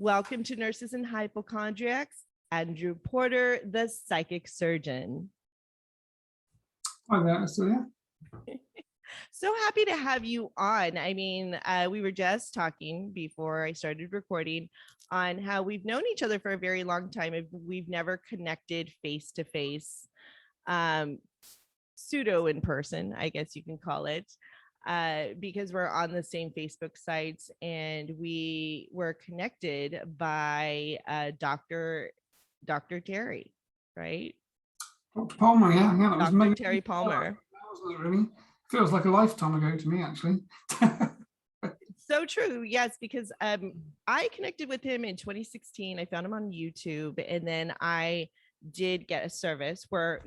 Welcome to Nurses and Hypochondriacs, Andrew Porter, the psychic surgeon. Hi there, Celia. So happy to have you on. I mean, we were just talking before I started recording on how we've known each other for a very long time. We've never connected face to face, pseudo in person, I guess you can call it. Because we're on the same Facebook sites, and we were connected by Dr. Terry, right? Dr. Palmer, yeah, that was Dr. Terry Palmer. That was really feels like a lifetime ago to me, actually. So true, yes, because I connected with him in 2016. I found him on YouTube, and then I did get a service where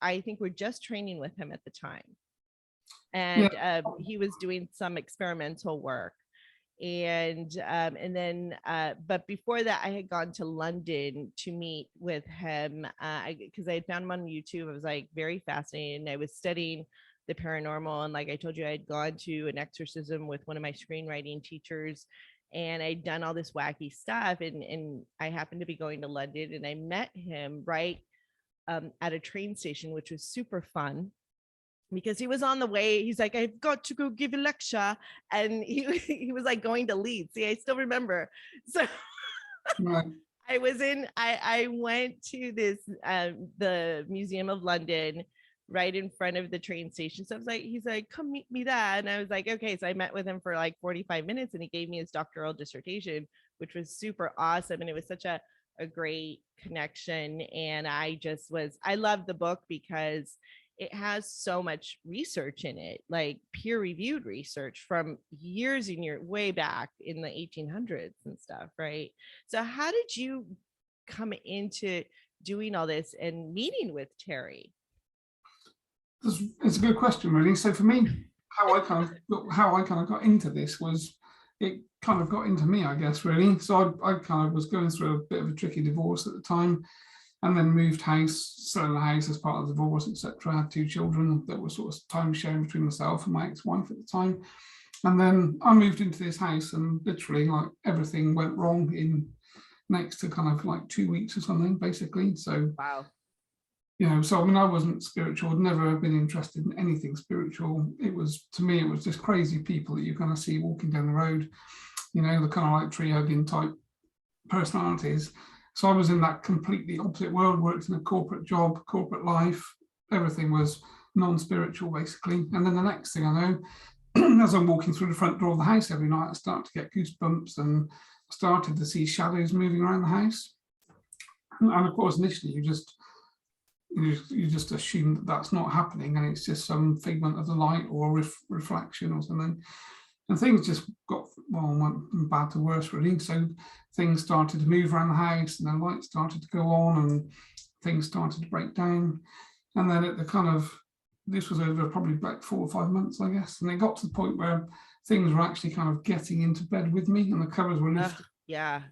I think we're just training with him at the time. And he was doing some experimental work, and then but before that I had gone to London to meet with him because I had found him on YouTube. I was like very fascinated, and I was studying the paranormal, and like I told you, I had gone to an exorcism with one of my screenwriting teachers, and I'd done all this wacky stuff, and I happened to be going to London, and I met him right at a train station, which was super fun. Because he was on the way, he's like, I've got to go give a lecture, and he was like going to Leeds. See, I still remember. So Right. I went to this the Museum of London right in front of the train station. So I was like, he's like, come meet me there. And I was like, okay. So I met with him for like 45 minutes, and he gave me his doctoral dissertation, which was super awesome. And it was such a great connection. And I loved the book because it has so much research in it, like peer-reviewed research from years and years way back in the 1800s and stuff, right? So how did you come into doing all this and meeting with Terry? It's a good question, really. So for me, how I kind of got into this was, it kind of got into me, I guess, really. So I kind of was going through a bit of a tricky divorce at the time, and then moved house, selling the house as part of the divorce, etc. I had 2 children that were sort of time sharing between myself and my ex-wife at the time. And then I moved into this house, and literally like everything went wrong in next to kind of like 2 weeks or something, basically. So wow. So I mean, I wasn't spiritual, I'd never been interested in anything spiritual. To me, it was just crazy people that you kind of see walking down the road, the kind of like tree hugging type personalities. So I was in that completely opposite world, worked in a corporate job, corporate life. Everything was non-spiritual, basically. And then the next thing I know, as I'm walking through the front door of the house every night, I start to get goosebumps and started to see shadows moving around the house. And of course, initially, you just assume that that's not happening, and it's just some figment of the light or reflection or something. And things just went from bad to worse, really. So things started to move around the house, and the lights started to go on, and things started to break down. And then this was over probably about 4 or 5 months, I guess. And it got to the point where things were actually kind of getting into bed with me, and the covers were lifted. Yeah.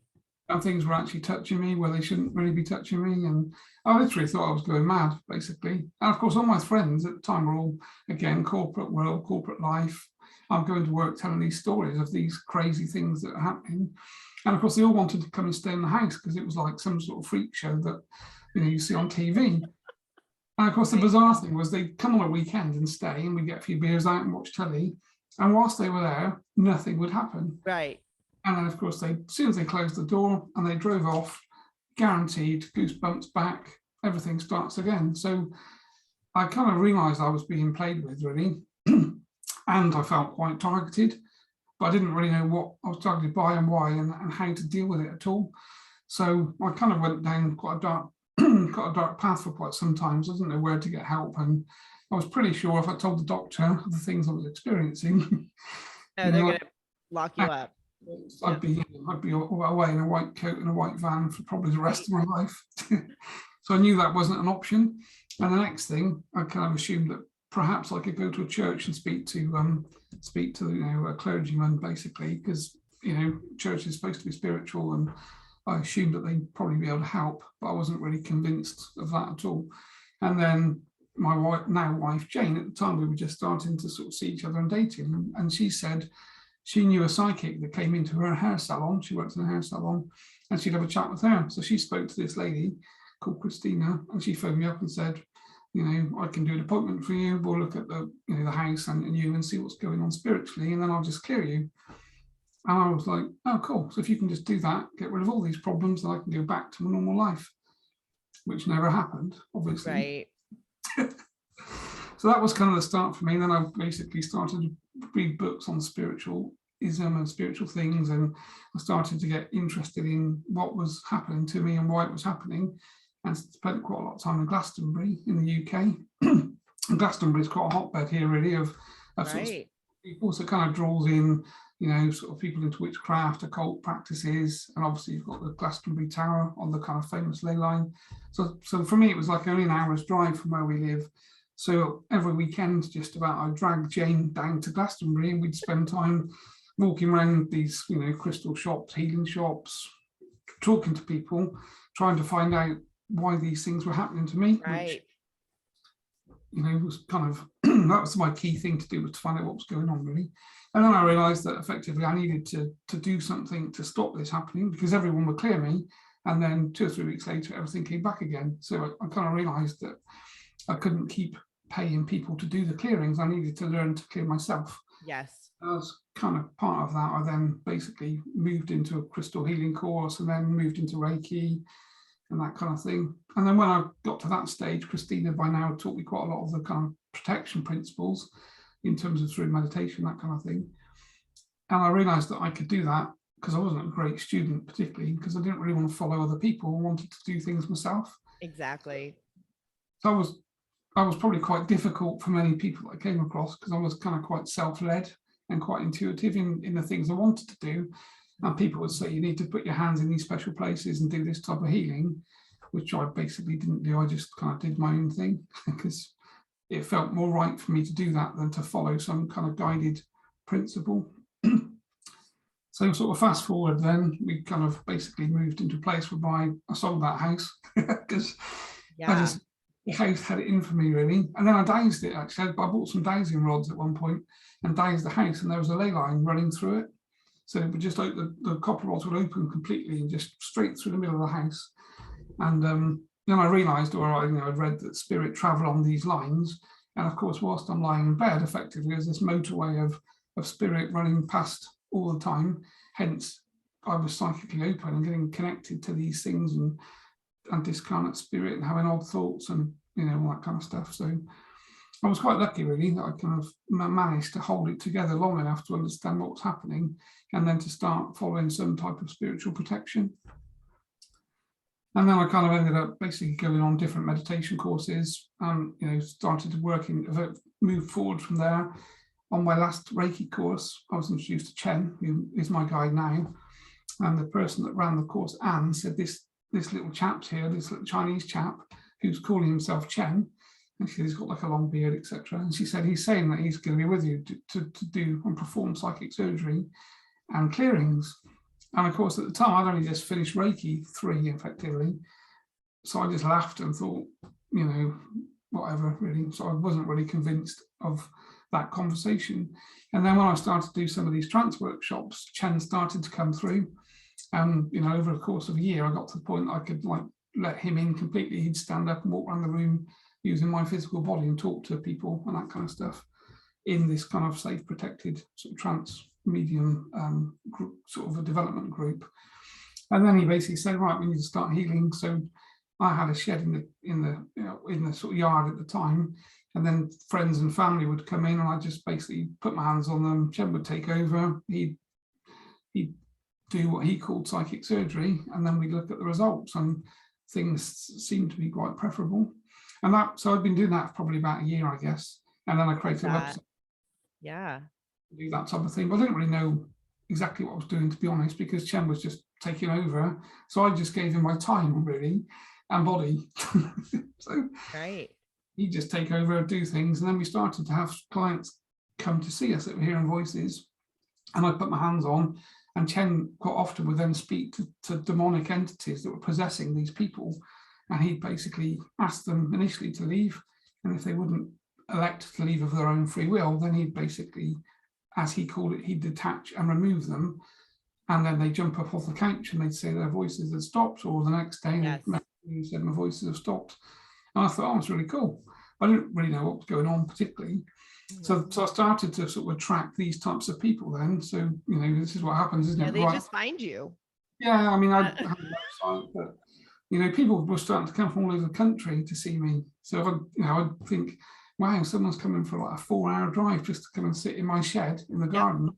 And things were actually touching me where they shouldn't really be touching me. And I literally thought I was going mad, basically. And of course, all my friends at the time were all, again, corporate world, corporate life. I'm going to work telling these stories of these crazy things that are happening. And of course, they all wanted to come and stay in the house because it was like some sort of freak show that, you see on TV. And of course, the bizarre thing was they'd come on a weekend and stay, and we'd get a few beers out and watch telly. And whilst they were there, nothing would happen. Right. And then, of course, as soon as they closed the door and they drove off, guaranteed goosebumps back, everything starts again. So I kind of realised I was being played with, really. And I felt quite targeted, but I didn't really know what I was targeted by and why, and how to deal with it at all. So I kind of went down quite a dark path for quite some time. So I didn't know where to get help, and I was pretty sure if I told the doctor of the things I was experiencing, they're going to lock you up. I'd be away in a white coat and a white van for probably the rest of my life. So I knew that wasn't an option. And the next thing, I kind of assumed that perhaps I could go to a church and speak to a clergyman, basically, because church is supposed to be spiritual, and I assumed that they'd probably be able to help, but I wasn't really convinced of that at all. And then my now wife Jane, at the time we were just starting to sort of see each other and dating, and she said she knew a psychic that came into her hair salon. She worked in a hair salon, and she'd have a chat with her. So she spoke to this lady called Christina, and she phoned me up and said, you know, I can do an appointment for you. We'll look at the, you know, the house and you and see what's going on spiritually, and then I'll just clear you. And I was like, oh, cool. So if you can just do that, get rid of all these problems, then I can go back to my normal life, which never happened, obviously. Right. So that was kind of the start for me. And then I basically started to read books on spiritualism and spiritual things. And I started to get interested in what was happening to me and why it was happening. And spent quite a lot of time in Glastonbury in the UK. And Glastonbury is quite a hotbed here, really, of Right. sort of people. So it kind of draws in, you know, sort of people into witchcraft, occult practices, and obviously you've got the Glastonbury Tower on the kind of famous ley line. So for me, it was like only an hour's drive from where we live. So every weekend, just about, I'd drag Jane down to Glastonbury, and we'd spend time walking around these, you know, crystal shops, healing shops, talking to people, trying to find out why these things were happening to me. Right. Which, you know, was kind of that was my key thing to do, was to find out what was going on, really. And then I realised that effectively I needed to do something to stop this happening, because everyone would clear me, and then 2 or 3 weeks later, everything came back again. So I kind of realised that I couldn't keep paying people to do the clearings. I needed to learn to clear myself. Yes. As kind of part of that, I then basically moved into a crystal healing course, and then moved into Reiki and that kind of thing. And then when I got to that stage, Christina by now taught me quite a lot of the kind of protection principles in terms of through meditation, that kind of thing. And I realized that I could do that because I wasn't a great student, particularly because I didn't really want to follow other people. I wanted to do things myself. Exactly. So I was probably quite difficult for many people that I came across, because I was kind of quite self-led and quite intuitive in the things I wanted to do. And people would say, you need to put your hands in these special places and do this type of healing, which I basically didn't do. I just kind of did my own thing because it felt more right for me to do that than to follow some kind of guided principle. So sort of fast forward, then we kind of basically moved into a place whereby I sold that house because the house had it in for me, really. And then I dowsed it, actually. I bought some dowsing rods at one point and dowsed the house, and there was a ley line running through it. So it would just the copper rods would open completely and just straight through the middle of the house. And then I realised, I'd read that spirit travel on these lines. And of course, whilst I'm lying in bed, effectively, there's this motorway of spirit running past all the time. Hence, I was psychically open and getting connected to these things and discarnate spirit and having odd thoughts and, you know, all that kind of stuff. So I was quite lucky, really, that I kind of managed to hold it together long enough to understand what was happening and then to start following some type of spiritual protection. And then I kind of ended up basically going on different meditation courses, you know, started to move forward from there. On my last Reiki course, I was introduced to Chen, who is my guide now. And the person that ran the course, Anne, said this little chap's here, this little Chinese chap who's calling himself Chen. And she said, he's got like a long beard, etc. And she said, he's saying that he's going to be with you to do and perform psychic surgery and clearings. And of course, at the time, I'd only just finished Reiki 3, effectively. So I just laughed and thought, you know, whatever, really. So I wasn't really convinced of that conversation. And then when I started to do some of these trance workshops, Chen started to come through. And, you know, over the course of a year, I got to the point I could like let him in completely. He'd stand up and walk around the room using my physical body and talk to people and that kind of stuff in this kind of safe, protected sort of trance medium group, sort of a development group. And then he basically said, right, we need to start healing. So I had a shed in the sort of yard at the time, and then friends and family would come in, and I just basically put my hands on them. Chen would take over. He'd do what he called psychic surgery, and then we'd look at the results, and things seemed to be quite preferable. And so I've been doing that for probably about a year, I guess. And then I created a website. Yeah. Do that type of thing. But I didn't really know exactly what I was doing, to be honest, because Chen was just taking over. So I just gave him my time, really, and body. So right. He'd just take over, do things. And then we started to have clients come to see us that were hearing voices. And I put my hands on. And Chen quite often would then speak to demonic entities that were possessing these people. And he basically asked them initially to leave. And if they wouldn't elect to leave of their own free will, then he'd basically as he called it, he'd detach and remove them, and then they jump up off the couch and they'd say their voices had stopped, or the next day Yes. they said my voices have stopped. And I thought, oh, it's really cool. I didn't really know what was going on particularly. So I started to sort of attract these types of people then. So, this is what happens, isn't it? They just find you. Yeah, I mean, I have a website, but, people were starting to come from all over the country to see me. So, I'd think, wow, someone's coming for like a 4-hour drive just to come and sit in my shed in the garden.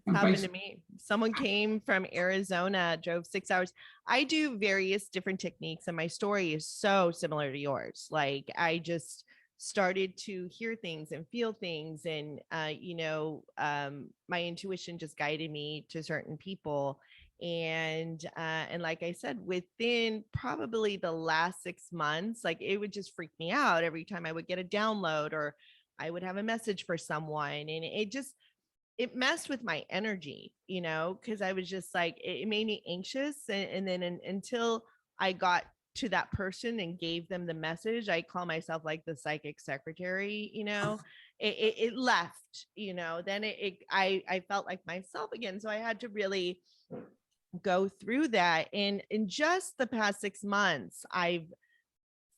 It's happened to me. Someone came from Arizona, drove 6 hours. I do various different techniques, and my story is so similar to yours. Like, I just started to hear things and feel things, and my intuition just guided me to certain people. And like I said, within probably the last 6 months, like, it would just freak me out every time I would get a download or I would have a message for someone, and it messed with my energy, because I was just like, it made me anxious. And then until I got to that person and gave them the message, I call myself like the psychic secretary, it left, then I felt like myself again. So I had to really go through that. And in just the past 6 months, I've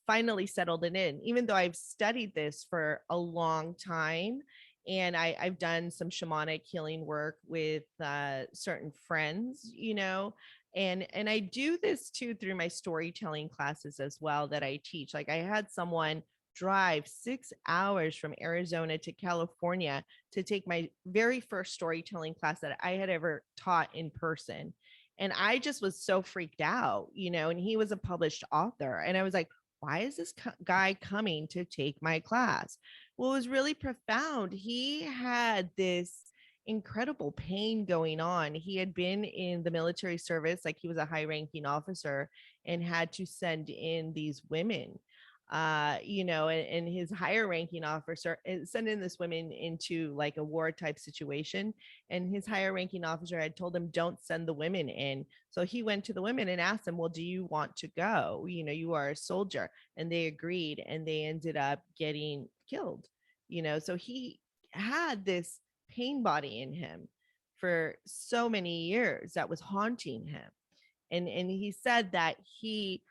finally settled it in, even though I've studied this for a long time. And I've done some shamanic healing work with certain friends, and I do this too through my storytelling classes as well that I teach. Like, I had someone drive 6 hours from Arizona to California to take my very first storytelling class that I had ever taught in person. And I just was so freaked out, and he was a published author. And I was like, why is this guy coming to take my class? Well, it was really profound. He had this incredible pain going on. He had been in the military service, like he was a high ranking officer, and had to send in these women, and his higher ranking officer sent in this women into like a war type situation. And his higher ranking officer had told him, don't send the women in. So he went to the women and asked them, well, do you want to go? You are a soldier. And they agreed, and they ended up getting killed. So he had this pain body in him for so many years that was haunting him. And he said that he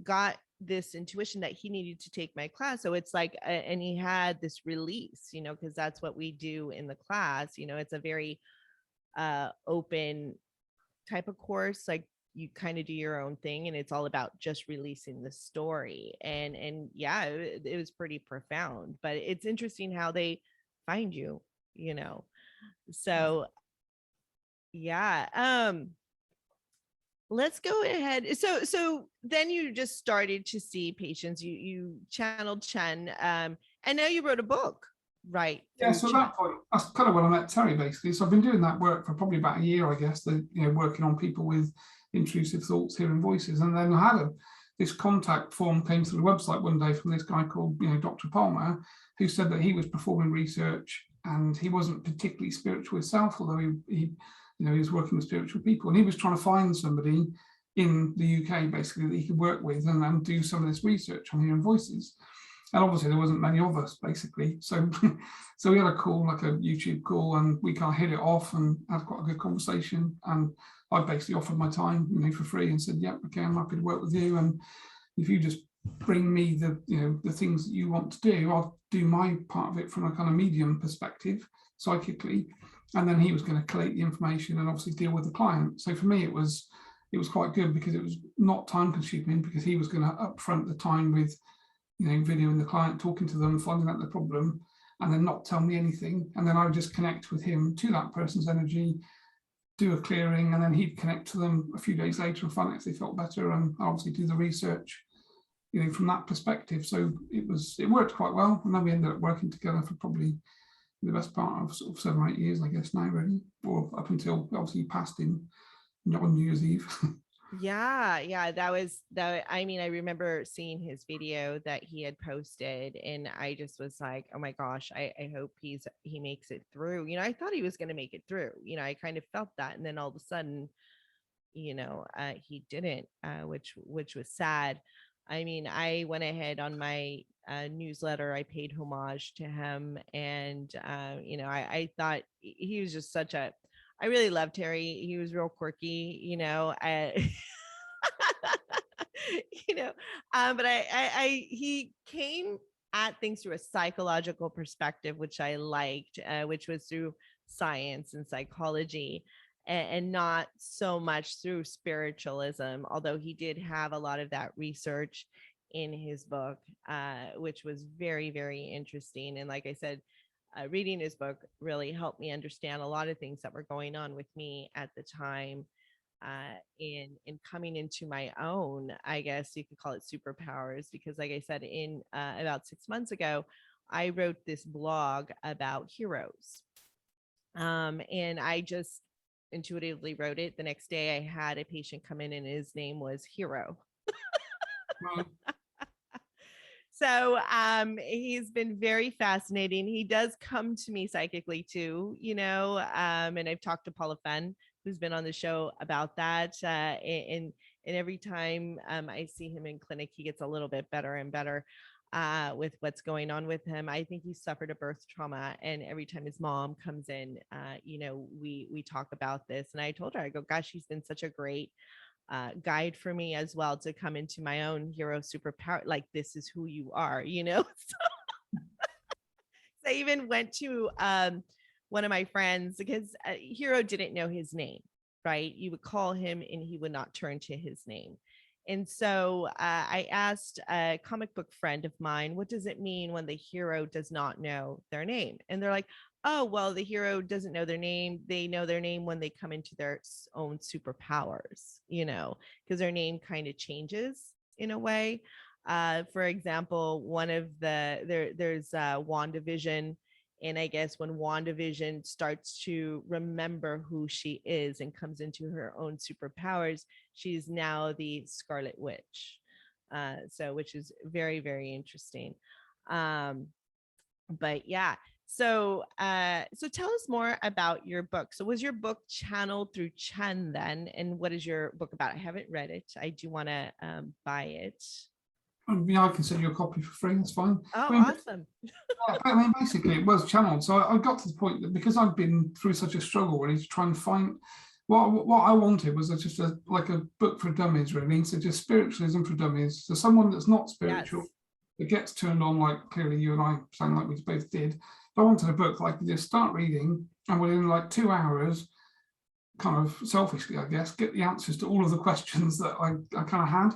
got this intuition that he needed to take my class. So it's like, and he had this release, because that's what we do in the class. It's a very open type of course. Like, you kind of do your own thing, and it's all about just releasing the story. And yeah, it was pretty profound. But it's interesting how they find you, so yeah. Let's go ahead. So then you just started to see patients. You channeled Chen. I know you wrote a book, right? Yeah, so at that point, that's kind of when I met Terry, basically. So I've been doing that work for probably about a year, I guess, working on people with intrusive thoughts, hearing voices. And then I had this contact form came to the website one day from this guy called, Dr. Palmer, who said that he was performing research and he wasn't particularly spiritual himself, although he was working with spiritual people. And he was trying to find somebody in the UK, basically, that he could work with and do some of this research on hearing voices. And obviously there wasn't many of us, basically. So we had a call, like a YouTube call, and we kind of hit it off and had quite a good conversation. And I basically offered my time, for free, and said, "Yep, okay, I'm happy to work with you. And if you just bring me the things that you want to do, I'll do my part of it from a kind of medium perspective, psychically." And then he was going to collate the information and obviously deal with the client. So for me, it was quite good because it was not time consuming, because he was going to upfront the time with videoing the client, talking to them, finding out the problem, and then not tell me anything. And then I would just connect with him to that person's energy, do a clearing, and then he'd connect to them a few days later and find out if they felt better, and obviously do the research, from that perspective. So it worked quite well. And then we ended up working together for probably the best part of sort of 7 or 8 years, I guess, now, really, or up until obviously he passed on New Year's Eve. Yeah, that was that. I mean, I remember seeing his video that he had posted, and I just was like, oh my gosh, I hope he makes it through. I thought he was going to make it through. I kind of felt that, and then all of a sudden, he didn't, which was sad. I mean, I went ahead on my newsletter. I paid homage to him, and I thought he was just such a. I really loved Terry. He was real quirky, I, you know, but he came at things through a psychological perspective, which I liked, which was through science and psychology, and not so much through spiritualism, although he did have a lot of that research in his book, which was very, very interesting. And like I said, reading his book really helped me understand a lot of things that were going on with me at the time, in coming into my own, I guess you could call it superpowers, because like I said, in about 6 months ago, I wrote this blog about heroes. And I just intuitively wrote it. The next day I had a patient come in and his name was Hero. Well, So he's been very fascinating. He does come to me psychically too, and I've talked to Paula Fenn, who's been on the show, about that. And every time I see him in clinic, he gets a little bit better and better with what's going on with him. I think he suffered a birth trauma, and every time his mom comes in, we talk about this. And I told her, I go, gosh, he's been such a great guide for me as well, to come into my own hero superpower. Like, this is who you are, So I even went to one of my friends, because Hero didn't know his name, right? You would call him and he would not turn to his name. And so I asked a comic book friend of mine, what does it mean when the hero does not know their name? And they're like, oh, well, the hero doesn't know their name. They know their name when they come into their own superpowers, because their name kind of changes in a way. For example, one of there's WandaVision. And I guess when WandaVision starts to remember who she is and comes into her own superpowers, she's now the Scarlet Witch. So, which is very, very interesting. But yeah, so tell us more about your book. So was your book channeled through Chen then? And what is your book about? I haven't read it. I do want to buy it. yeah, I can send you a copy for free. That's fine. Oh, I mean, awesome. basically, it was channeled. So I got to the point that because I'd been through such a struggle really to try and find what I wanted was just like a book for dummies, really. So just spiritualism for dummies. So someone that's not spiritual, Yes. that gets turned on, like clearly you and I sound like we both did. But I wanted a book like just start reading, and within like 2 hours, kind of selfishly, I guess, get the answers to all of the questions that I kind of had.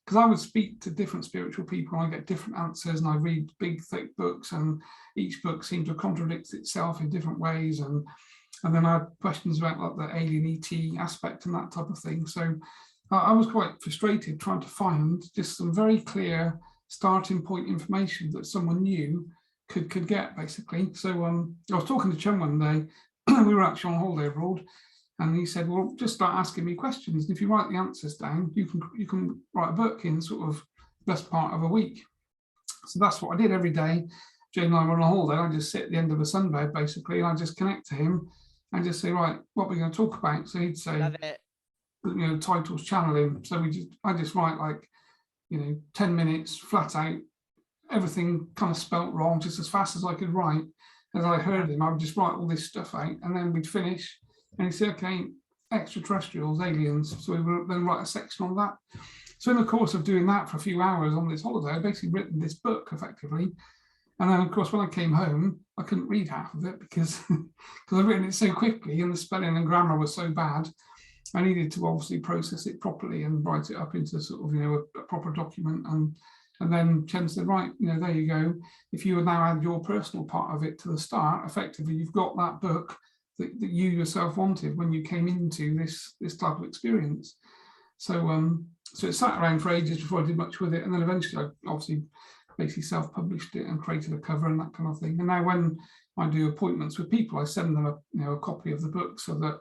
Because I would speak to different spiritual people, and I get different answers, and I read big, thick books, and each book seemed to contradict itself in different ways. And then I had questions about like the alien ET aspect and that type of thing. So I was quite frustrated trying to find just some very clear starting point information that someone new could get, basically. So I was talking to Chen one day. We were actually on holiday abroad, and he said, well, just start asking me questions. And if you write the answers down, you can write a book in sort of best part of a week. So that's what I did every day. Jane and I were on a holiday. I just sit at the end of a sunbed, basically, and I just connect to him and just say, right, what are we going to talk about? So he'd say, Love it. Titles channeling. So I just write like, 10 minutes flat out, everything kind of spelt wrong, just as fast as I could write. As I heard him, I would just write all this stuff out, and then we'd finish. And he'd say, okay, extraterrestrials, aliens. So we would then write a section on that. So in the course of doing that for a few hours on this holiday, I basically written this book effectively. And then, of course, when I came home, I couldn't read half of it because I'd written it so quickly and the spelling and grammar was so bad. I needed to obviously process it properly and write it up into sort of, a proper document. And then Chen said, right, there you go. If you would now add your personal part of it to the start, effectively, you've got that book that you yourself wanted when you came into this type of experience. So it sat around for ages before I did much with it. And then eventually I obviously basically self-published it and created a cover and that kind of thing. And now when I do appointments with people, I send them a copy of the book, so that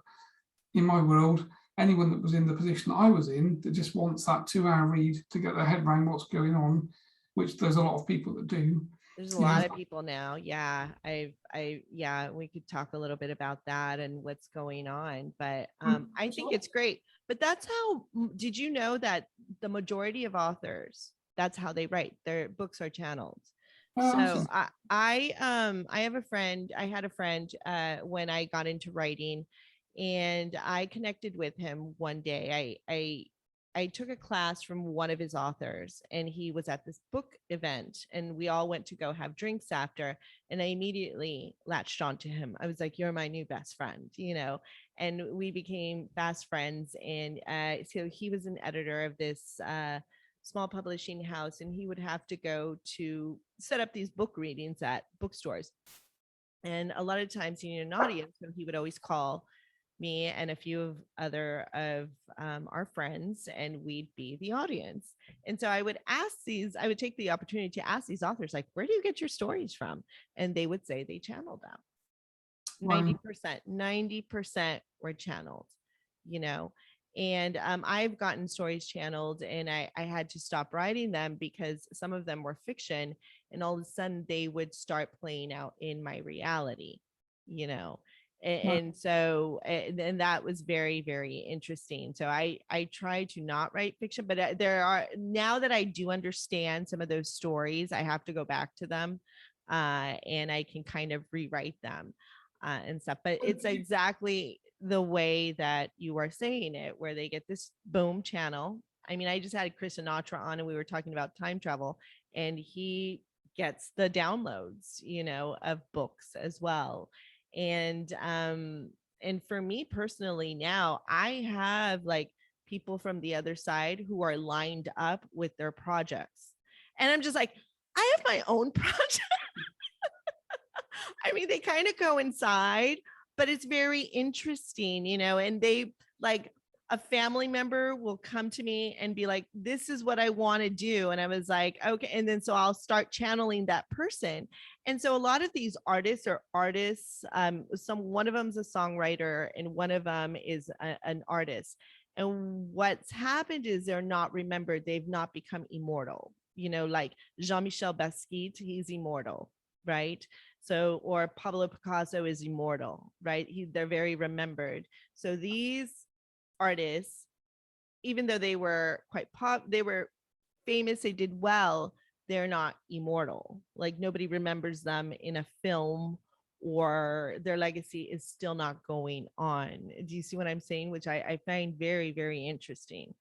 in my world, anyone that was in the position that I was in that just wants that 2-hour read to get their head around what's going on, which there's a lot of people that do. There's a lot of people now. Yeah. Yeah, we could talk a little bit about that and what's going on, but I think it's great. But that's how, did you know that the majority of authors That's how they write. Their books are channeled. Oh, So I have a friend. I had a friend when I got into writing, and I connected with him one day. I took a class from one of his authors, and he was at this book event, and we all went to go have drinks after, and I immediately latched onto him. I was like, "You're my new best friend," and we became fast friends. And so he was an editor of this small publishing house, and he would have to go to set up these book readings at bookstores. And a lot of times he needed an audience, so he would always call me and a few of other of our friends, and we'd be the audience. And so I would take the opportunity to ask these authors, like, where do you get your stories from? And they would say they channeled them. 90% were channeled, you know. And I've gotten stories channeled, and I had to stop writing them because some of them were fiction, and all of a sudden they would start playing out in my reality, you know. And so and that was very, very interesting. So I try to not write fiction, but there are, now that I do understand some of those stories, I have to go back to them, and I can kind of rewrite them and stuff. But it's exactly the way that you are saying it, where they get this boom channel. I mean, I just had Chris Sinatra on, and we were talking about time travel, and he gets the downloads, of books as well. And for me personally, now I have like people from the other side who are lined up with their projects, and I'm just like, I have my own project. I mean, they kind of coincide, but it's very interesting, and they, like, a family member will come to me and be like, this is what I want to do. And I was like, okay. And then so I'll start channeling that person. And so a lot of these artists are artists. One of them's a songwriter, and one of them is an artist. And what's happened is they're not remembered. They've not become immortal, like Jean-Michel Basquiat, he's immortal, right? So, or Pablo Picasso is immortal, right? They're very remembered. So these artists, even though they were they were famous, they did well, they're not immortal. Like, nobody remembers them in a film, or their legacy is still not going on. Do you see what I'm saying? Which I find very, very interesting,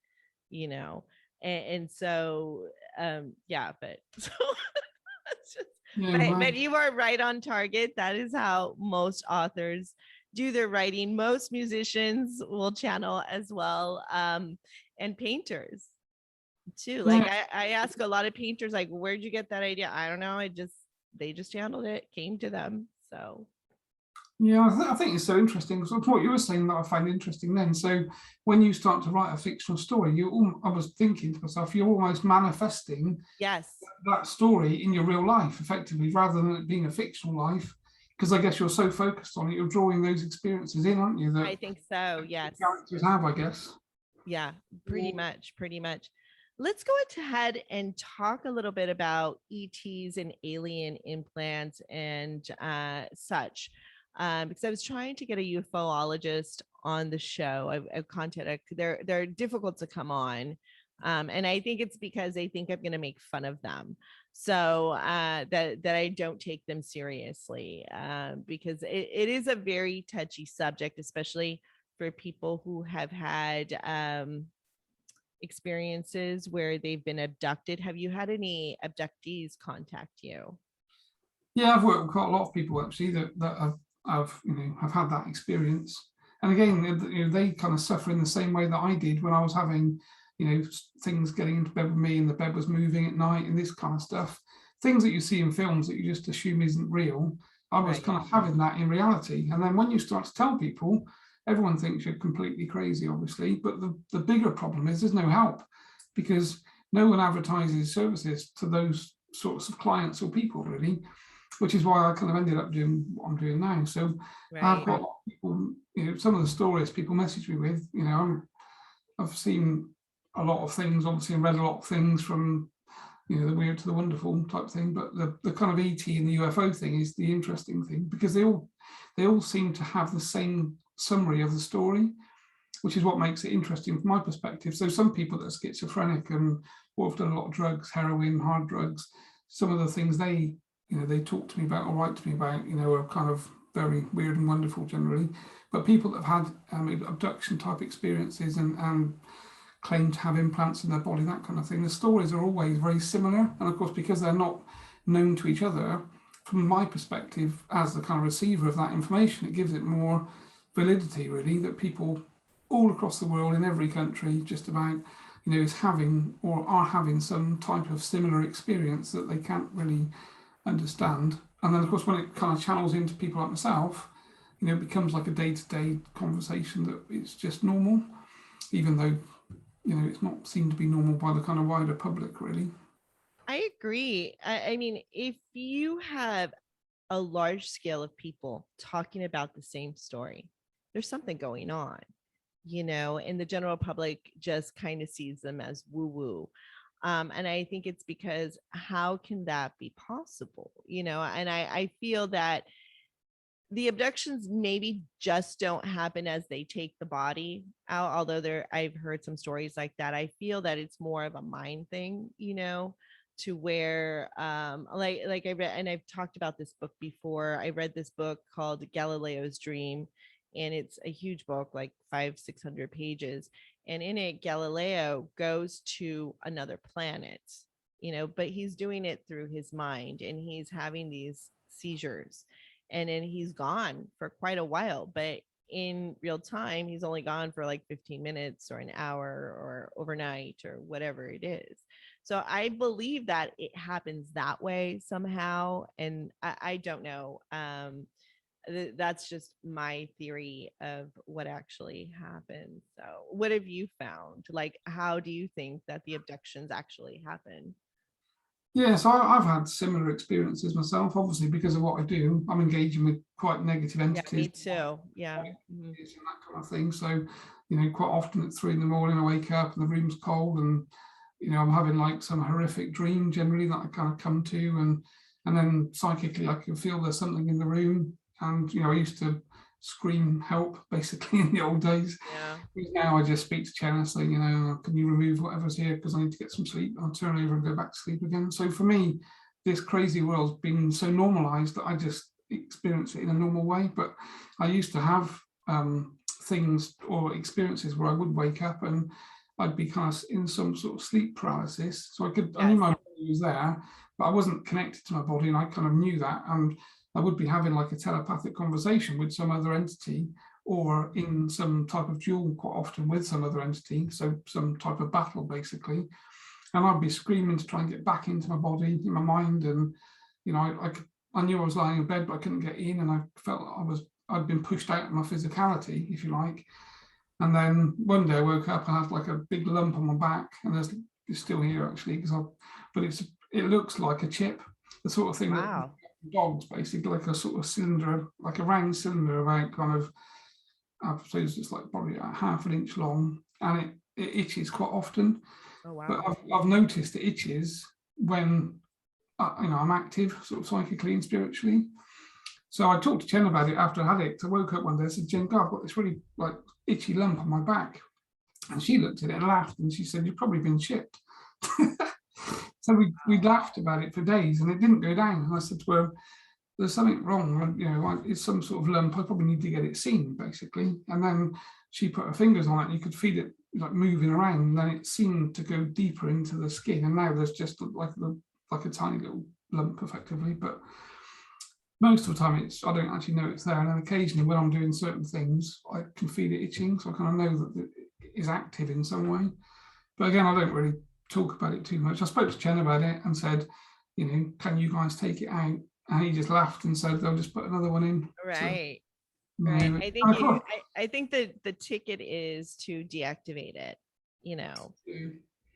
and so yeah, but so but you are right on target. That is how most authors do their writing. Most musicians will channel as well, and painters too. Like, I ask a lot of painters, like, where'd you get that idea? I don't know. They just channeled it, came to them. So yeah, I think it's so interesting, because what you were saying that I find interesting then. So when you start to write a fictional story, I was thinking to myself, you're almost manifesting yes, that story in your real life, effectively, rather than it being a fictional life. Because I guess you're so focused on it, you're drawing those experiences in, aren't you? That I think so. Yes. Characters have, I guess. Yeah, pretty much. Let's go ahead and talk a little bit about ETs and alien implants and such. Because I was trying to get a ufologist on the show. I've contacted, they're difficult to come on. And I think it's because they think I'm going to make fun of them. So that I don't take them seriously, because it is a very touchy subject, especially for people who have had experiences where they've been abducted. Have you had any abductees contact you? Yeah, I've worked with quite a lot of people actually that have had that experience. And again, they kind of suffer in the same way that I did when I was having, things getting into bed with me, and the bed was moving at night and this kind of stuff. Things that you see in films that you just assume isn't real. I was kind of having that in reality. And then when you start to tell people, everyone thinks you're completely crazy, obviously. But the bigger problem is there's no help, because no one advertises services to those sorts of clients or people, really, which is why I kind of ended up doing what I'm doing now. So I've got a lot of people, some of the stories people message me with, I've seen a lot of things, obviously, and read a lot of things from, the weird to the wonderful type thing. But the kind of ET and the UFO thing is the interesting thing, because they all seem to have the same summary of the story. which is what makes it interesting from my perspective. So some people that are schizophrenic and or have done a lot of drugs, heroin, hard drugs, some of the things they talk to me about or write to me about, are kind of very weird and wonderful generally. But people that have had abduction type experiences and claim to have implants in their body, that kind of thing, the stories are always very similar. And of course, because they're not known to each other, from my perspective as the kind of receiver of that information, it gives it more validity, really, that people all across the world in every country just about is having or are having some type of similar experience that they can't really understand. And then of course when it kind of channels into people like myself, it becomes like a day-to-day conversation that it's just normal, even though it's not seen to be normal by the kind of wider public, really. I agree. I mean, if you have a large scale of people talking about the same story, there's something going on, and the general public just kind of sees them as woo-woo. And I think it's because how can that be possible? And I feel that the abductions maybe just don't happen as they take the body out, although I've heard some stories like that. I feel that it's more of a mind thing, to where like I read, and I've talked about this book before. I read this book called Galileo's Dream, and it's a huge book, like 500-600 pages. And in it, Galileo goes to another planet, but he's doing it through his mind, and he's having these seizures, and then he's gone for quite a while. But in real time, he's only gone for like 15 minutes or an hour or overnight or whatever it is. So I believe that it happens that way somehow. And I don't know. That's just my theory of what actually happened. So what have you found? Like, how do you think that the abductions actually happen? Yeah, so I've had similar experiences myself, obviously, because of what I do. I'm engaging with quite negative entities. Yeah, me too. Yeah. Mm-hmm. And that kind of thing. So, quite often at 3 a.m, I wake up and the room's cold, and I'm having like some horrific dream generally that I kind of come to, and then psychically I can feel there's something in the room. And I used to scream help basically in the old days. Yeah. Now I just speak to Chen and say, can you remove whatever's here because I need to get some sleep. I'll turn over and go back to sleep again. So for me, this crazy world's been so normalized that I just experience it in a normal way. But I used to have things or experiences where I would wake up and I'd be kind of in some sort of sleep paralysis. So I knew my body was there, but I wasn't connected to my body, and I kind of knew that. And I would be having like a telepathic conversation with some other entity, or in some type of duel quite often with some other entity, so some type of battle basically. And I'd be screaming to try and get back into my body, in my mind, and I knew I was lying in bed, but I couldn't get in, and I felt I'd been pushed out of my physicality, if you like. And then one day I woke up and I had like a big lump on my back, and it's still here actually, but it looks like a chip, the sort of thing that dogs basically, like a sort of cylinder, like a round cylinder about kind of, I suppose it's like probably a half an inch long, and it itches quite often. Oh, wow. But I've noticed it itches when I'm active, sort of psychically and spiritually. So I talked to Chen about it after I had it. I woke up one day and said, Jen, God, I've got this really like itchy lump on my back. And she looked at it and laughed, and she said, you've probably been chipped. So we laughed about it for days, and it didn't go down. And I said to her, there's something wrong, it's some sort of lump, I probably need to get it seen, basically. And then she put her fingers on it, and you could feel it like moving around, and then it seemed to go deeper into the skin, and now there's just like a tiny little lump effectively. But most of the time I don't actually know it's there, and then occasionally when I'm doing certain things I can feel it itching, so I kind of know that it is active in some way. But again, I don't really talk about it too much. I spoke to Chen about it and said, can you guys take it out? And he just laughed and said they'll just put another one in. Right. So, right. I think that the ticket is to deactivate it,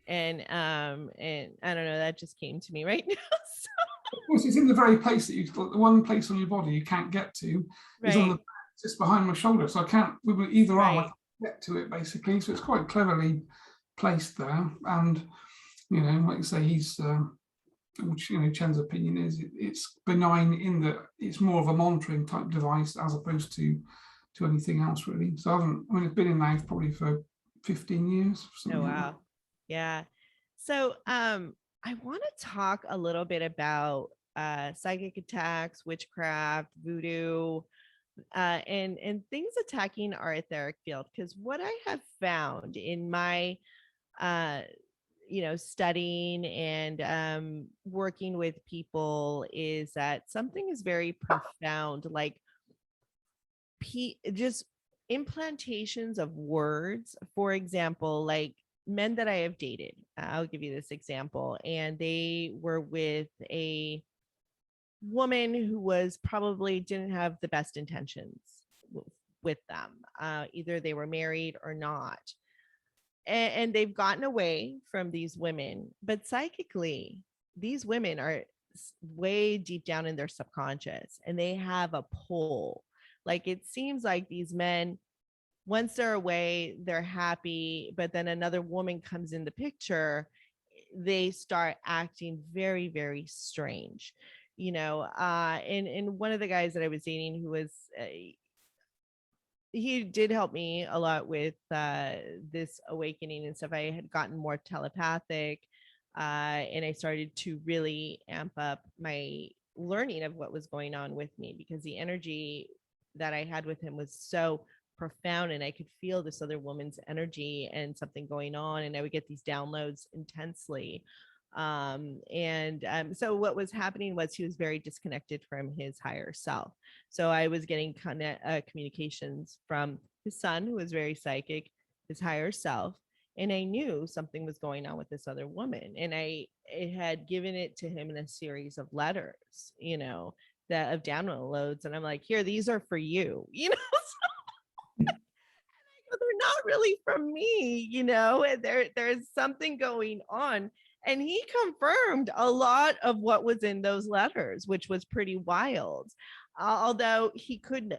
and I don't know, that just came to me right now. So. Of course, it's in the very place that the one place on your body you can't get to is on the back, just behind my shoulder. So I can't, with either arm, I can't get to it basically. So it's quite cleverly placed there. And, like you say, he's, which, Chen's opinion is it's benign in that it's more of a monitoring type device as opposed to to anything else really. So it's been in now probably for 15 years. Oh, wow. Yeah. So I want to talk a little bit about psychic attacks, witchcraft, voodoo, and things attacking our etheric field. Because what I have found in my studying and working with people is that something is very profound, like just implantations of words. For example, like men that I have dated, I'll give you this example, and they were with a woman who was probably didn't have the best intentions with them. Either they were married or not. And they've gotten away from these women, but psychically, these women are way deep down in their subconscious and they have a pull. Like it seems like these men, once they're away, they're happy, but then another woman comes in the picture, they start acting very, very strange, and one of the guys that I was dating who was he did help me a lot with this awakening and stuff. I had gotten more telepathic, and I started to really amp up my learning of what was going on with me, because the energy that I had with him was so profound, and I could feel this other woman's energy and something going on, and I would get these downloads intensely. So what was happening was he was very disconnected from his higher self. So I was getting communications from his son, who was very psychic, his higher self, and I knew something was going on with this other woman, and I had given it to him in a series of letters, that of downloads, and I'm like, here, these are for you, they're not really from me, there's something going on. And he confirmed a lot of what was in those letters, which was pretty wild. Although he could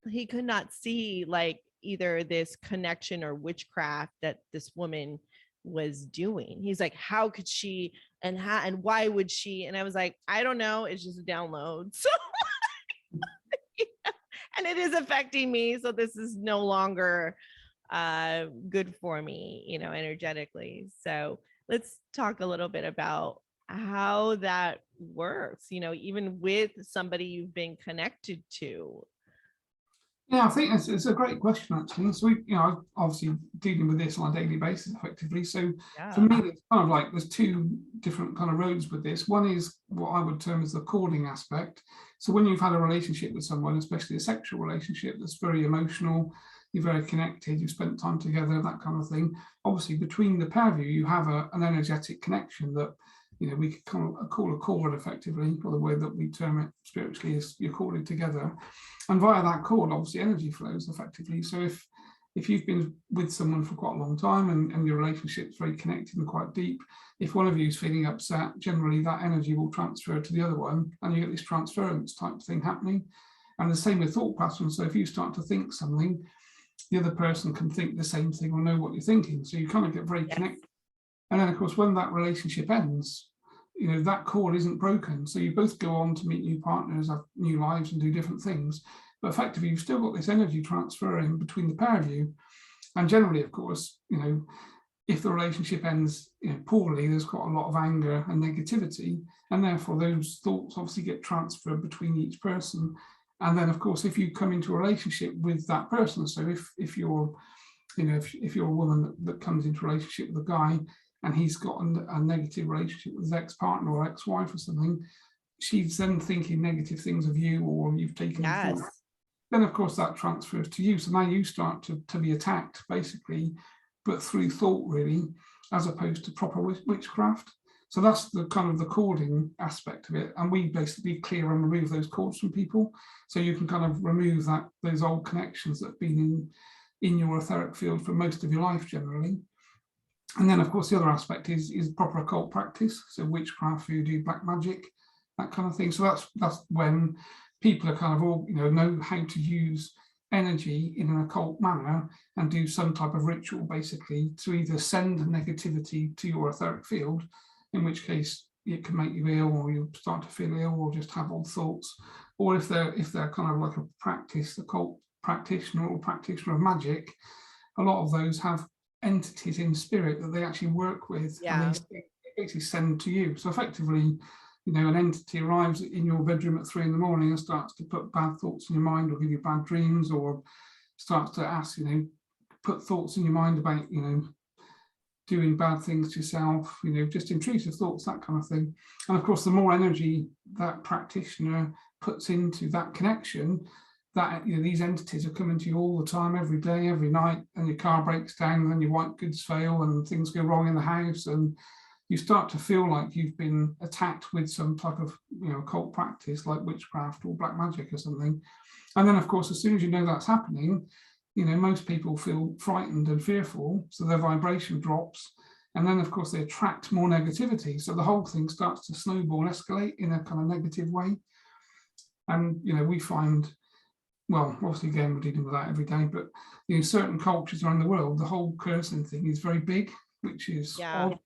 not see like either this connection or witchcraft that this woman was doing. He's like, how could she, and why would she? And I was like, I don't know. It's just a download. So yeah. And it is affecting me. So this is no longer good for me, energetically. So let's talk a little bit about how that works, even with somebody you've been connected to. Yeah, I think it's a great question, actually. So I'm obviously dealing with this on a daily basis effectively. So for me, it's kind of like there's two different kind of roads with this. One is what I would term as the calling aspect. So when you've had a relationship with someone, especially a sexual relationship that's very emotional, you're very connected, you've spent time together, that kind of thing. Obviously, between the pair of you, you have an energetic connection that, we could call a cord effectively, or the way that we term it spiritually is you're corded together. And via that cord, obviously, energy flows effectively. So if you've been with someone for quite a long time and your relationship's very connected and quite deep, if one of you is feeling upset, generally that energy will transfer to the other one, and you get this transference type thing happening. And the same with thought patterns. So if you start to think something, the other person can think the same thing or know what you're thinking. So you kind of get very connected. And then, of course, when that relationship ends, that cord isn't broken. So you both go on to meet new partners, have new lives and do different things. But effectively, you've still got this energy transferring between the pair of you. And generally, of course, if the relationship ends poorly, there's quite a lot of anger and negativity. And therefore, those thoughts obviously get transferred between each person. And then, of course, if you come into a relationship with that person, so if you're a woman that comes into a relationship with a guy and he's got a negative relationship with his ex-partner or ex-wife or something, she's then thinking negative things of you, or you've taken thought. Then, of course, that transfers to you. So now you start to be attacked, basically, but through thought, really, as opposed to proper witchcraft. So that's the kind of the cording aspect of it. And we basically clear and remove those cords from people. So you can kind of remove those old connections that have been in your etheric field for most of your life, generally. And then, of course, the other aspect is proper occult practice. So witchcraft, voodoo, black magic, that kind of thing. So that's when people are kind of all, know how to use energy in an occult manner and do some type of ritual, basically, to either send negativity to your etheric field, in which case it can make you ill, or you start to feel ill, or just have odd thoughts. Or if they're kind of like a practice, occult practitioner or practitioner of magic, a lot of those have entities in spirit that they actually work with, and they basically send to you. So effectively, you know, an entity arrives in your bedroom at 3 in the morning and starts to put bad thoughts in your mind, or give you bad dreams, or starts to ask, you know, put thoughts in your mind about, you know, doing bad things to yourself, you know, just intrusive thoughts, that kind of thing. And of course, the more energy that practitioner puts into that connection, that, you know, these entities are coming to you all the time, every day, every night, and your car breaks down, and then your white goods fail, and things go wrong in the house, and you start to feel like you've been attacked with some type of, you know, occult practice like witchcraft or black magic or something. And then, of course, as soon as you know that's happening, you know, most people feel frightened and fearful, so their vibration drops. And then, of course, they attract more negativity. So the whole thing starts to snowball, escalate in a kind of negative way. And, you know, we find, well, obviously, again, we're dealing with that every day, but, you know, certain cultures around the world, the whole cursing thing is very big, which is odd.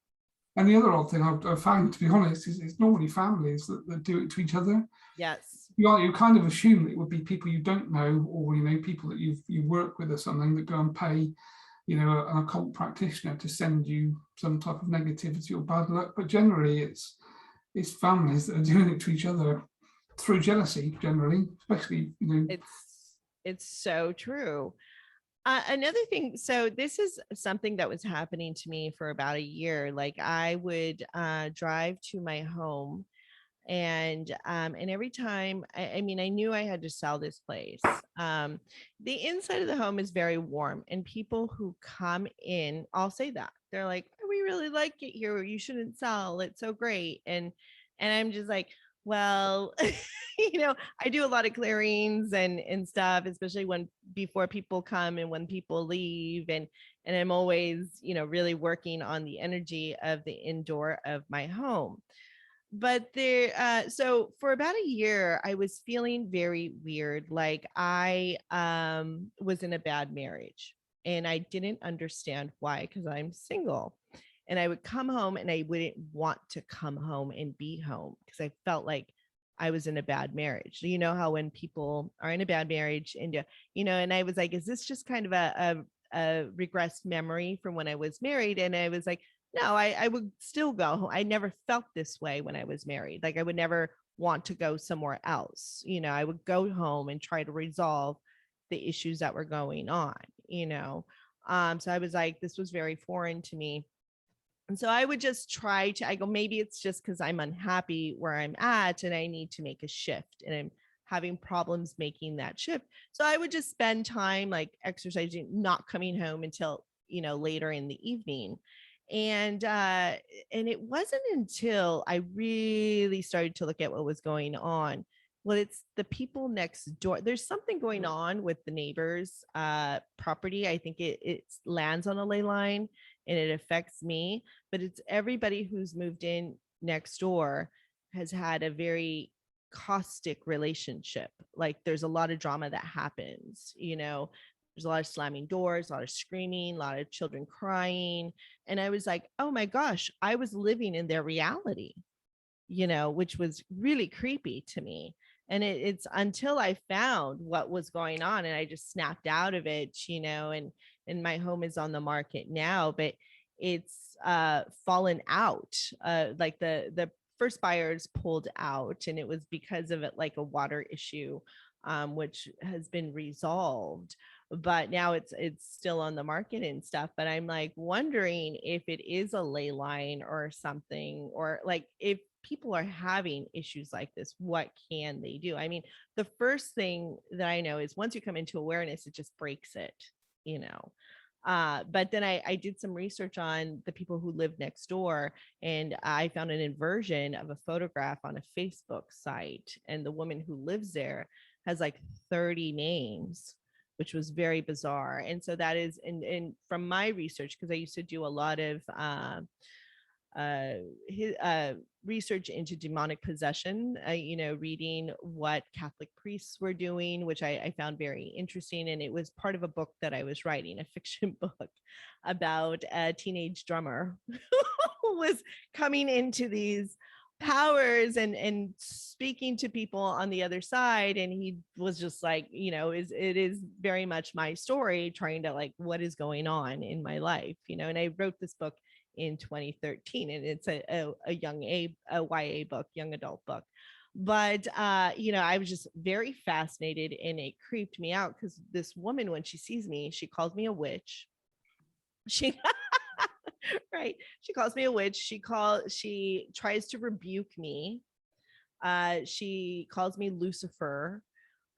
And the other odd thing I've found, to be honest, is it's normally families that do it to each other. Yes. You kind of assume that it would be people you don't know, or, you know, people that you work with or something, that go and pay, you know, an occult practitioner to send you some type of negativity or bad luck. But generally, it's families that are doing it to each other through jealousy. Generally, especially, you know, it's so true. Another thing, so this is something that was happening to me for about a year. Like, I would drive to my home, and every time, I mean, I knew I had to sell this place. The inside of the home is very warm, and people who come in, I'll say that, they're like, we really like it here, you shouldn't sell, it's so great. And I'm just like, well, you know, I do a lot of clearings and stuff, especially before people come and when people leave, and I'm always, you know, really working on the energy of the indoor of my home. But so for about a year, I was feeling very weird. Like, I was in a bad marriage, and I didn't understand why, because I'm single. And I would come home, and I wouldn't want to come home and be home, because I felt like I was in a bad marriage. You know how when people are in a bad marriage, and you know, and I was like, is this just kind of a regressed memory from when I was married? And I was like, no, I would still go home. I never felt this way when I was married. Like, I would never want to go somewhere else. You know, I would go home and try to resolve the issues that were going on, you know. So I was like, this was very foreign to me. And so I would just I go, maybe it's just because I'm unhappy where I'm at, and I need to make a shift, and I'm having problems making that shift. So I would just spend time like exercising, not coming home until, you know, later in the evening. And it wasn't until I really started to look at what was going on. Well, it's the people next door. There's something going on with the neighbors' property. I think it lands on a ley line, and it affects me, but it's everybody who's moved in next door has had a very caustic relationship. Like, there's a lot of drama that happens, you know. There's a lot of slamming doors, a lot of screaming, a lot of children crying. And I was like, oh my gosh, I was living in their reality, you know, which was really creepy to me. And it's until I found what was going on, and I just snapped out of it, you know. And my home is on the market now, but it's fallen out. Like, the first buyers pulled out, and it was because of it, like a water issue, which has been resolved. But now it's still on the market and stuff. But I'm like wondering if it is a ley line or something, or like, if people are having issues like this, what can they do? I mean, the first thing that I know is once you come into awareness, it just breaks it, you know. But then I did some research on the people who live next door, and I found an inversion of a photograph on a Facebook site, and the woman who lives there has like 30 names, which was very bizarre. And so that is, and from my research, because I used to do a lot of research into demonic possession, you know, reading what Catholic priests were doing, which I found very interesting. And it was part of a book that I was writing, a fiction book about a teenage drummer who was coming into these powers and speaking to people on the other side. And he was just like, it is very much my story, trying to like, what is going on in my life, and I wrote this book in 2013, and it's a YA book, young adult book. But I was just very fascinated, and it creeped me out because this woman, when she sees me, she calls me a witch. She right, she calls me a witch. She tries to rebuke me. She calls me Lucifer.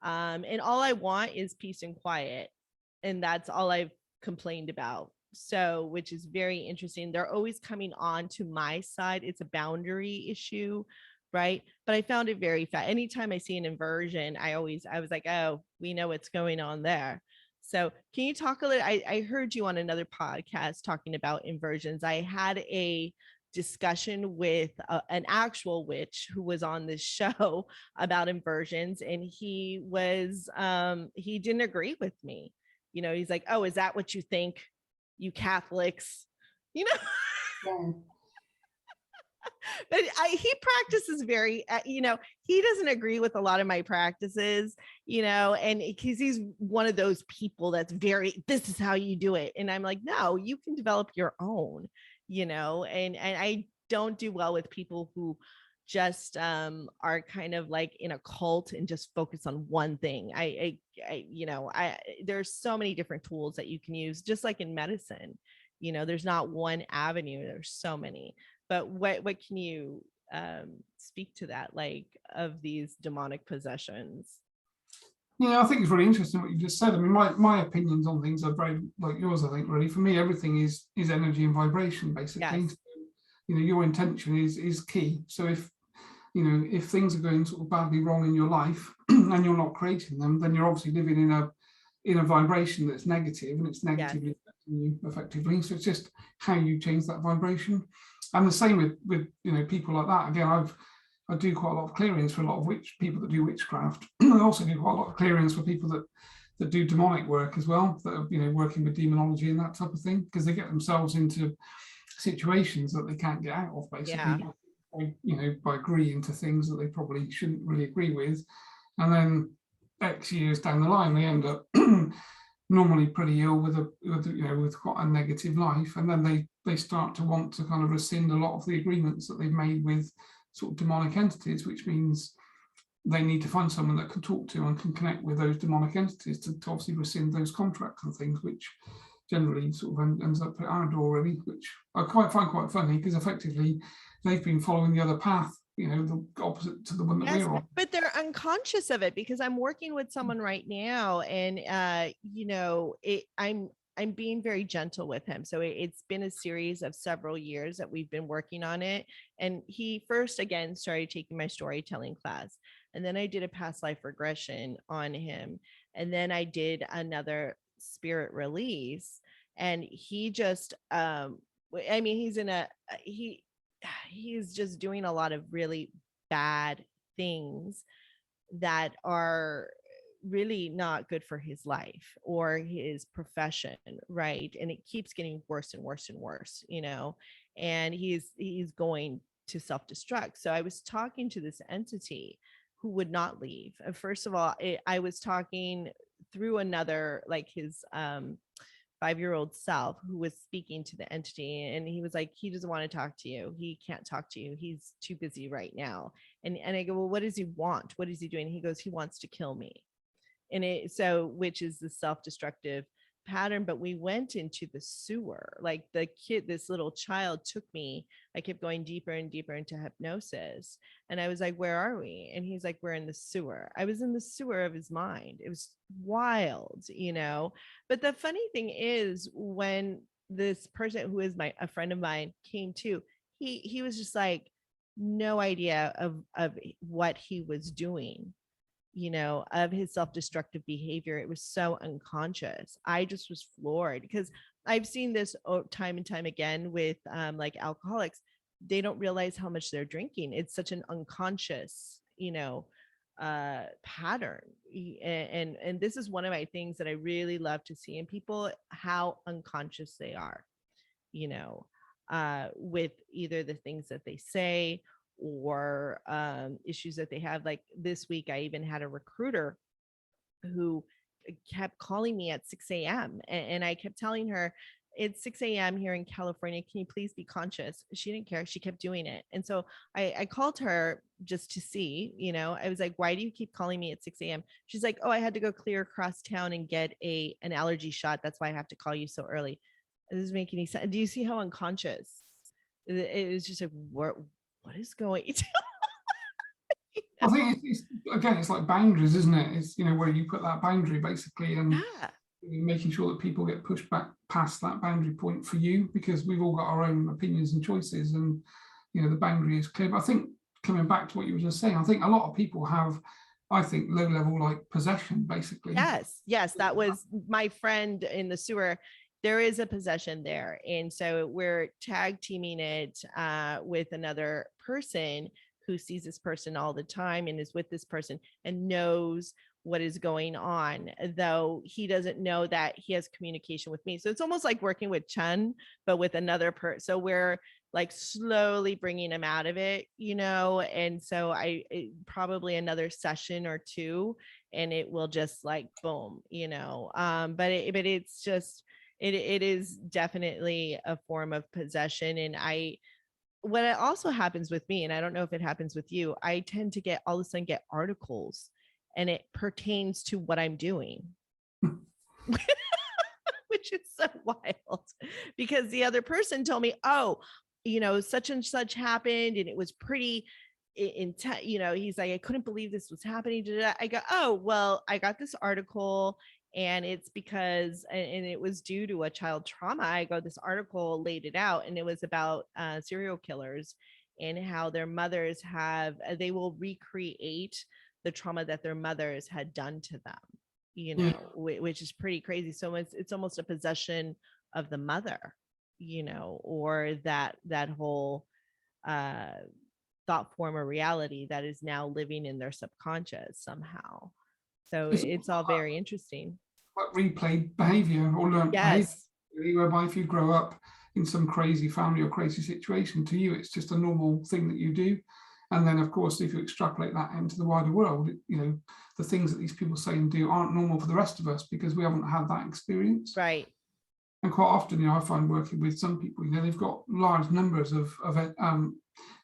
And all I want is peace and quiet, and that's all I've complained about. So, which is very interesting. They're always coming on to my side. It's a boundary issue, right? But I found it very fat. Anytime I see an inversion, I was like, oh, we know what's going on there. So can you talk a little? I heard you on another podcast talking about inversions. I had a discussion with an actual witch who was on this show about inversions, and he didn't agree with me. He's like, oh, is that what you think, you Catholics? you know Yeah. but he practices very, he doesn't agree with a lot of my practices, and because he's one of those people that's very, this is how you do it. And I'm like, no, you can develop your own, and I don't do well with people who just are kind of like in a cult and just focus on one thing. There's so many different tools that you can use, just like in medicine. There's not one avenue, there's so many. But what can you speak to that, like, of these demonic possessions? Yeah, I think it's really interesting what you just said. I mean, my opinions on things are very like yours, I think, really. For me, everything is energy and vibration, basically. Yes. Your intention is key. So if things are going sort of badly wrong in your life and you're not creating them, then you're obviously living in a vibration that's negative, and it's negatively affecting you effectively. So it's just how you change that vibration. And the same with people like that. Again, I do quite a lot of clearings for a lot of people that do witchcraft. I also do quite a lot of clearings for people that do demonic work as well, that are working with demonology and that type of thing, because they get themselves into situations that they can't get out of, basically. By agreeing to things that they probably shouldn't really agree with. And then X years down the line, they end up normally pretty ill with quite a negative life, and then they start to want to kind of rescind a lot of the agreements that they've made with sort of demonic entities, which means they need to find someone that can talk to and can connect with those demonic entities to obviously rescind those contracts and things, which generally sort of ends up at our door, really, which I find quite funny, because effectively they've been following the other path, the opposite to the one that we're on. But they're unconscious of it, because I'm working with someone right now, and I'm being very gentle with him. So it's been a series of several years that we've been working on it. And he first, again, started taking my storytelling class, and then I did a past life regression on him, and then I did another spirit release, and he just he's just doing a lot of really bad things that are really not good for his life or his profession, right? And it keeps getting worse and worse and worse, and he's going to self-destruct. So I was talking to this entity who would not leave. First of all, I was talking through another, like his 5-year-old self, who was speaking to the entity, and he was like, he doesn't want to talk to you, he can't talk to you, he's too busy right now. And I go, well, what does he want, what is he doing? He goes, he wants to kill me. And which is the self-destructive pattern. But we went into the sewer, like this little child took me, I kept going deeper and deeper into hypnosis, and I was like, where are we? And he's like, we're in the sewer. I was in the sewer of his mind. It was wild. But the funny thing is, when this person who is a friend of mine came to, he was just like, no idea of what he was doing, of his self-destructive behavior. It was so unconscious. I just was floored, because I've seen this time and time again with like alcoholics. They don't realize how much they're drinking. It's such an unconscious, pattern. And this is one of my things that I really love to see in people, how unconscious they are, with either the things that they say or issues that they have. Like this week, I even had a recruiter who kept calling me at 6 a.m. And I kept telling her, it's 6 a.m. here in California. Can you please be conscious? She didn't care. She kept doing it. And so I called her just to see, I was like, why do you keep calling me at 6 a.m.? She's like, oh, I had to go clear across town and get an allergy shot. That's why I have to call you so early. It doesn't make any sense. Do you see how unconscious? It was just like, what is going on? I think again, it's like boundaries, isn't it? It's, where you put that boundary basically, and Yeah. making sure that people get pushed back past that boundary point for you, because we've all got our own opinions and choices, and the boundary is clear. But I think, coming back to what you were just saying, I think a lot of people have, I think, low level like possession basically. Yes, that was my friend in the sewer. There is a possession there, and so we're tag teaming it with another person who sees this person all the time and is with this person and knows what is going on, though he doesn't know that he has communication with me. So it's almost like working with Chen, but with another person. So we're like slowly bringing him out of it, and so probably another session or two, and it will just like boom, but it's just, it is definitely a form of possession. And what also happens with me, and I don't know if it happens with you, I tend to get all of a sudden get articles and it pertains to what I'm doing, which is so wild, because the other person told me, oh, such and such happened and it was pretty intense. He's like, I couldn't believe this was happening. I go, oh, well, I got this article and it's because, and it was due to a child trauma. I go, this article laid it out, and it was about serial killers and how their mothers they will recreate the trauma that their mothers had done to them, which is pretty crazy. So it's almost a possession of the mother, or that whole thought form or reality that is now living in their subconscious somehow. So it's all very interesting. Like replayed behavior or learned behavior, whereby if you grow up in some crazy family or crazy situation, to you, it's just a normal thing that you do. And then, of course, if you extrapolate that into the wider world, the things that these people say and do aren't normal for the rest of us because we haven't had that experience. Right. And quite often, I find working with some people, they've got large numbers of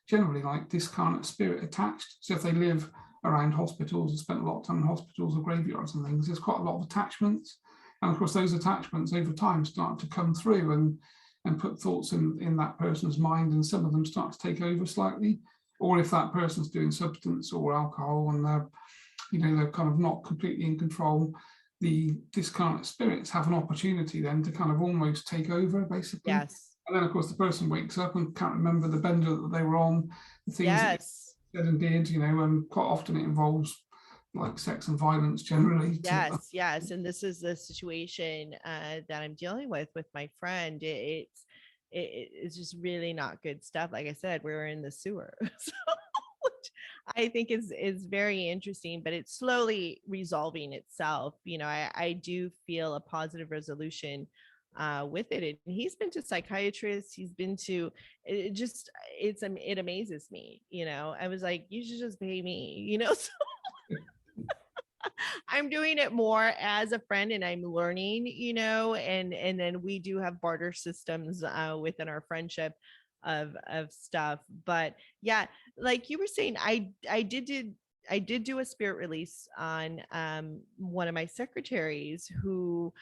generally like discarnate spirit attached. So if they live around hospitals and spent a lot of time in hospitals or graveyards and things, there's quite a lot of attachments. And of course, those attachments over time start to come through and put thoughts in that person's mind, and some of them start to take over slightly. Or if that person's doing substance or alcohol and they're kind of not completely in control, the discarnate spirits have an opportunity then to kind of almost take over, basically. Yes. And then, of course, the person wakes up and can't remember the bender that they were on, the things that they said and did, and quite often it involves like sex and violence generally. Yes. And this is the situation that I'm dealing with my friend. It's just really not good stuff. Like I said, we were in the sewer. So, which I think is very interesting, but it's slowly resolving itself. I do feel a positive resolution with it. And he's been to psychiatrists. He's been to, it amazes me. I was like, you should just pay me, so I'm doing it more as a friend, and I'm learning, and then we do have barter systems within our friendship of stuff. But yeah, like you were saying, I did do a spirit release on one of my secretaries who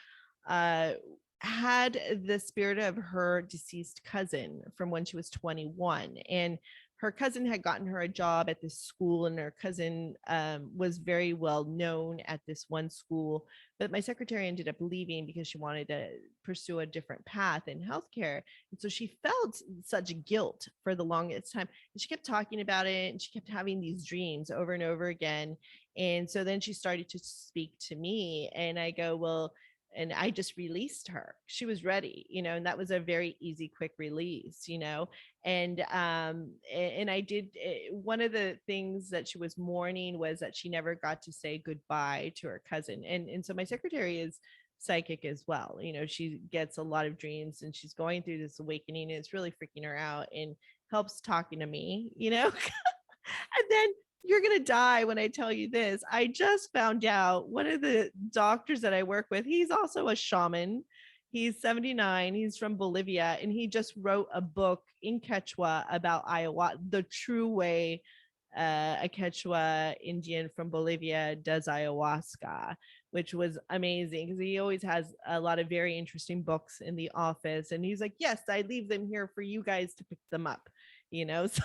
had the spirit of her deceased cousin from when she was 21, and her cousin had gotten her a job at this school, and her cousin was very well known at this one school. But my secretary ended up leaving because she wanted to pursue a different path in healthcare. And so she felt such guilt for the longest time. And she kept talking about it, and she kept having these dreams over and over again. And so then she started to speak to me, and I go, well, and I just released her. She was ready, and that was a very easy, quick release, and I did, one of the things that she was mourning was that she never got to say goodbye to her cousin. And so my secretary is psychic as well. She gets a lot of dreams and she's going through this awakening, and it's really freaking her out and helps talking to me. And then you're going to die when I tell you this. I just found out one of the doctors that I work with, he's also a shaman. He's 79. He's from Bolivia, and he just wrote a book in Quechua about ayahuasca, the true way a Quechua Indian from Bolivia does ayahuasca, which was amazing because he always has a lot of very interesting books in the office. And he's like, yes, I leave them here for you guys to pick them up, So,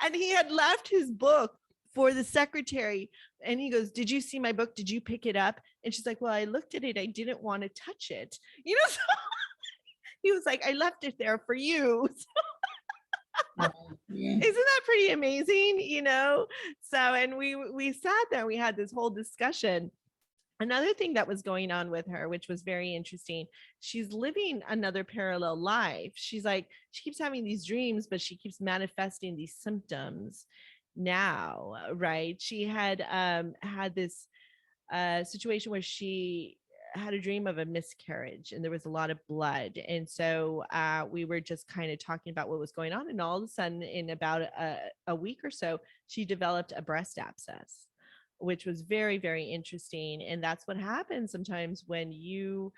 and he had left his book for the secretary. And he goes, did you see my book? Did you pick it up? And she's like, well, I looked at it. I didn't want to touch it. So he was like, I left it there for you. Yeah. Isn't that pretty amazing? So, and we sat there, we had this whole discussion. Another thing that was going on with her, which was very interesting, she's living another parallel life. She's like, she keeps having these dreams, but she keeps manifesting these symptoms now, right? She had had this situation where she had a dream of a miscarriage and there was a lot of blood. And so we were just kind of talking about what was going on. And all of a sudden, in about a week or so, she developed a breast abscess, which was very, very interesting. And that's what happens sometimes when you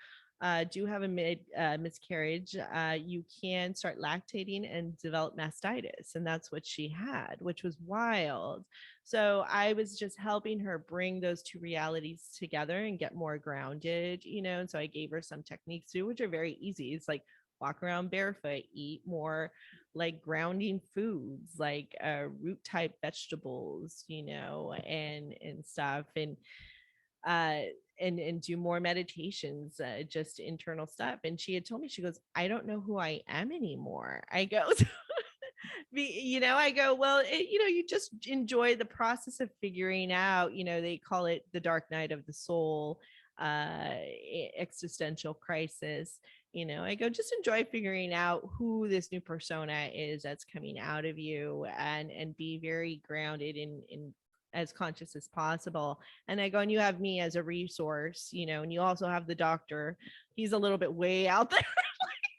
do have a miscarriage. You can start lactating and develop mastitis. And that's what she had, which was wild. So I was just helping her bring those two realities together and get more grounded, and so I gave her some techniques too, which are very easy. It's like walk around barefoot, eat more like grounding foods, like root type vegetables, and stuff. And do more meditations, just internal stuff. And she had told me, she goes, I don't know who I am anymore. I go, I go, well, you just enjoy the process of figuring out, they call it the dark night of the soul, existential crisis. I go, just enjoy figuring out who this new persona is that's coming out of you, and be very grounded in as conscious as possible. And I go, and you have me as a resource, and you also have the doctor. He's a little bit way out there.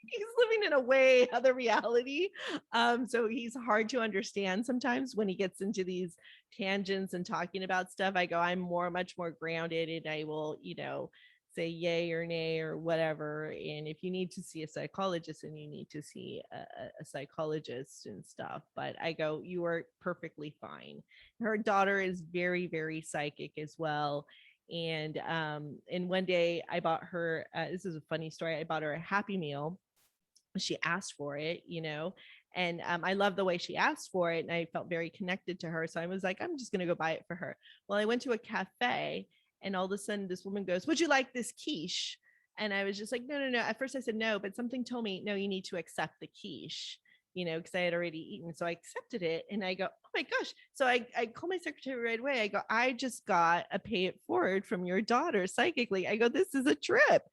He's living in a way other reality. So he's hard to understand sometimes when he gets into these tangents and talking about stuff. I go, I'm much more grounded, and I will, say yay or nay or whatever. And if you need to see a psychologist, and you need to see a psychologist and stuff. But I go, you are perfectly fine. Her daughter is very, very psychic as well. And one day I bought her, this is a funny story, I bought her a Happy Meal. She asked for it, and I love the way she asked for it, and I felt very connected to her. So I was like, I'm just going to go buy it for her. Well, I went to a cafe, and all of a sudden this woman goes, would you like this quiche? And I was just like, no. At first I said no, but something told me, no, you need to accept the quiche, because I had already eaten. So I accepted it, and I go, oh my gosh. So I called my secretary right away. I go, I just got a pay it forward from your daughter psychically. I go, this is a trip,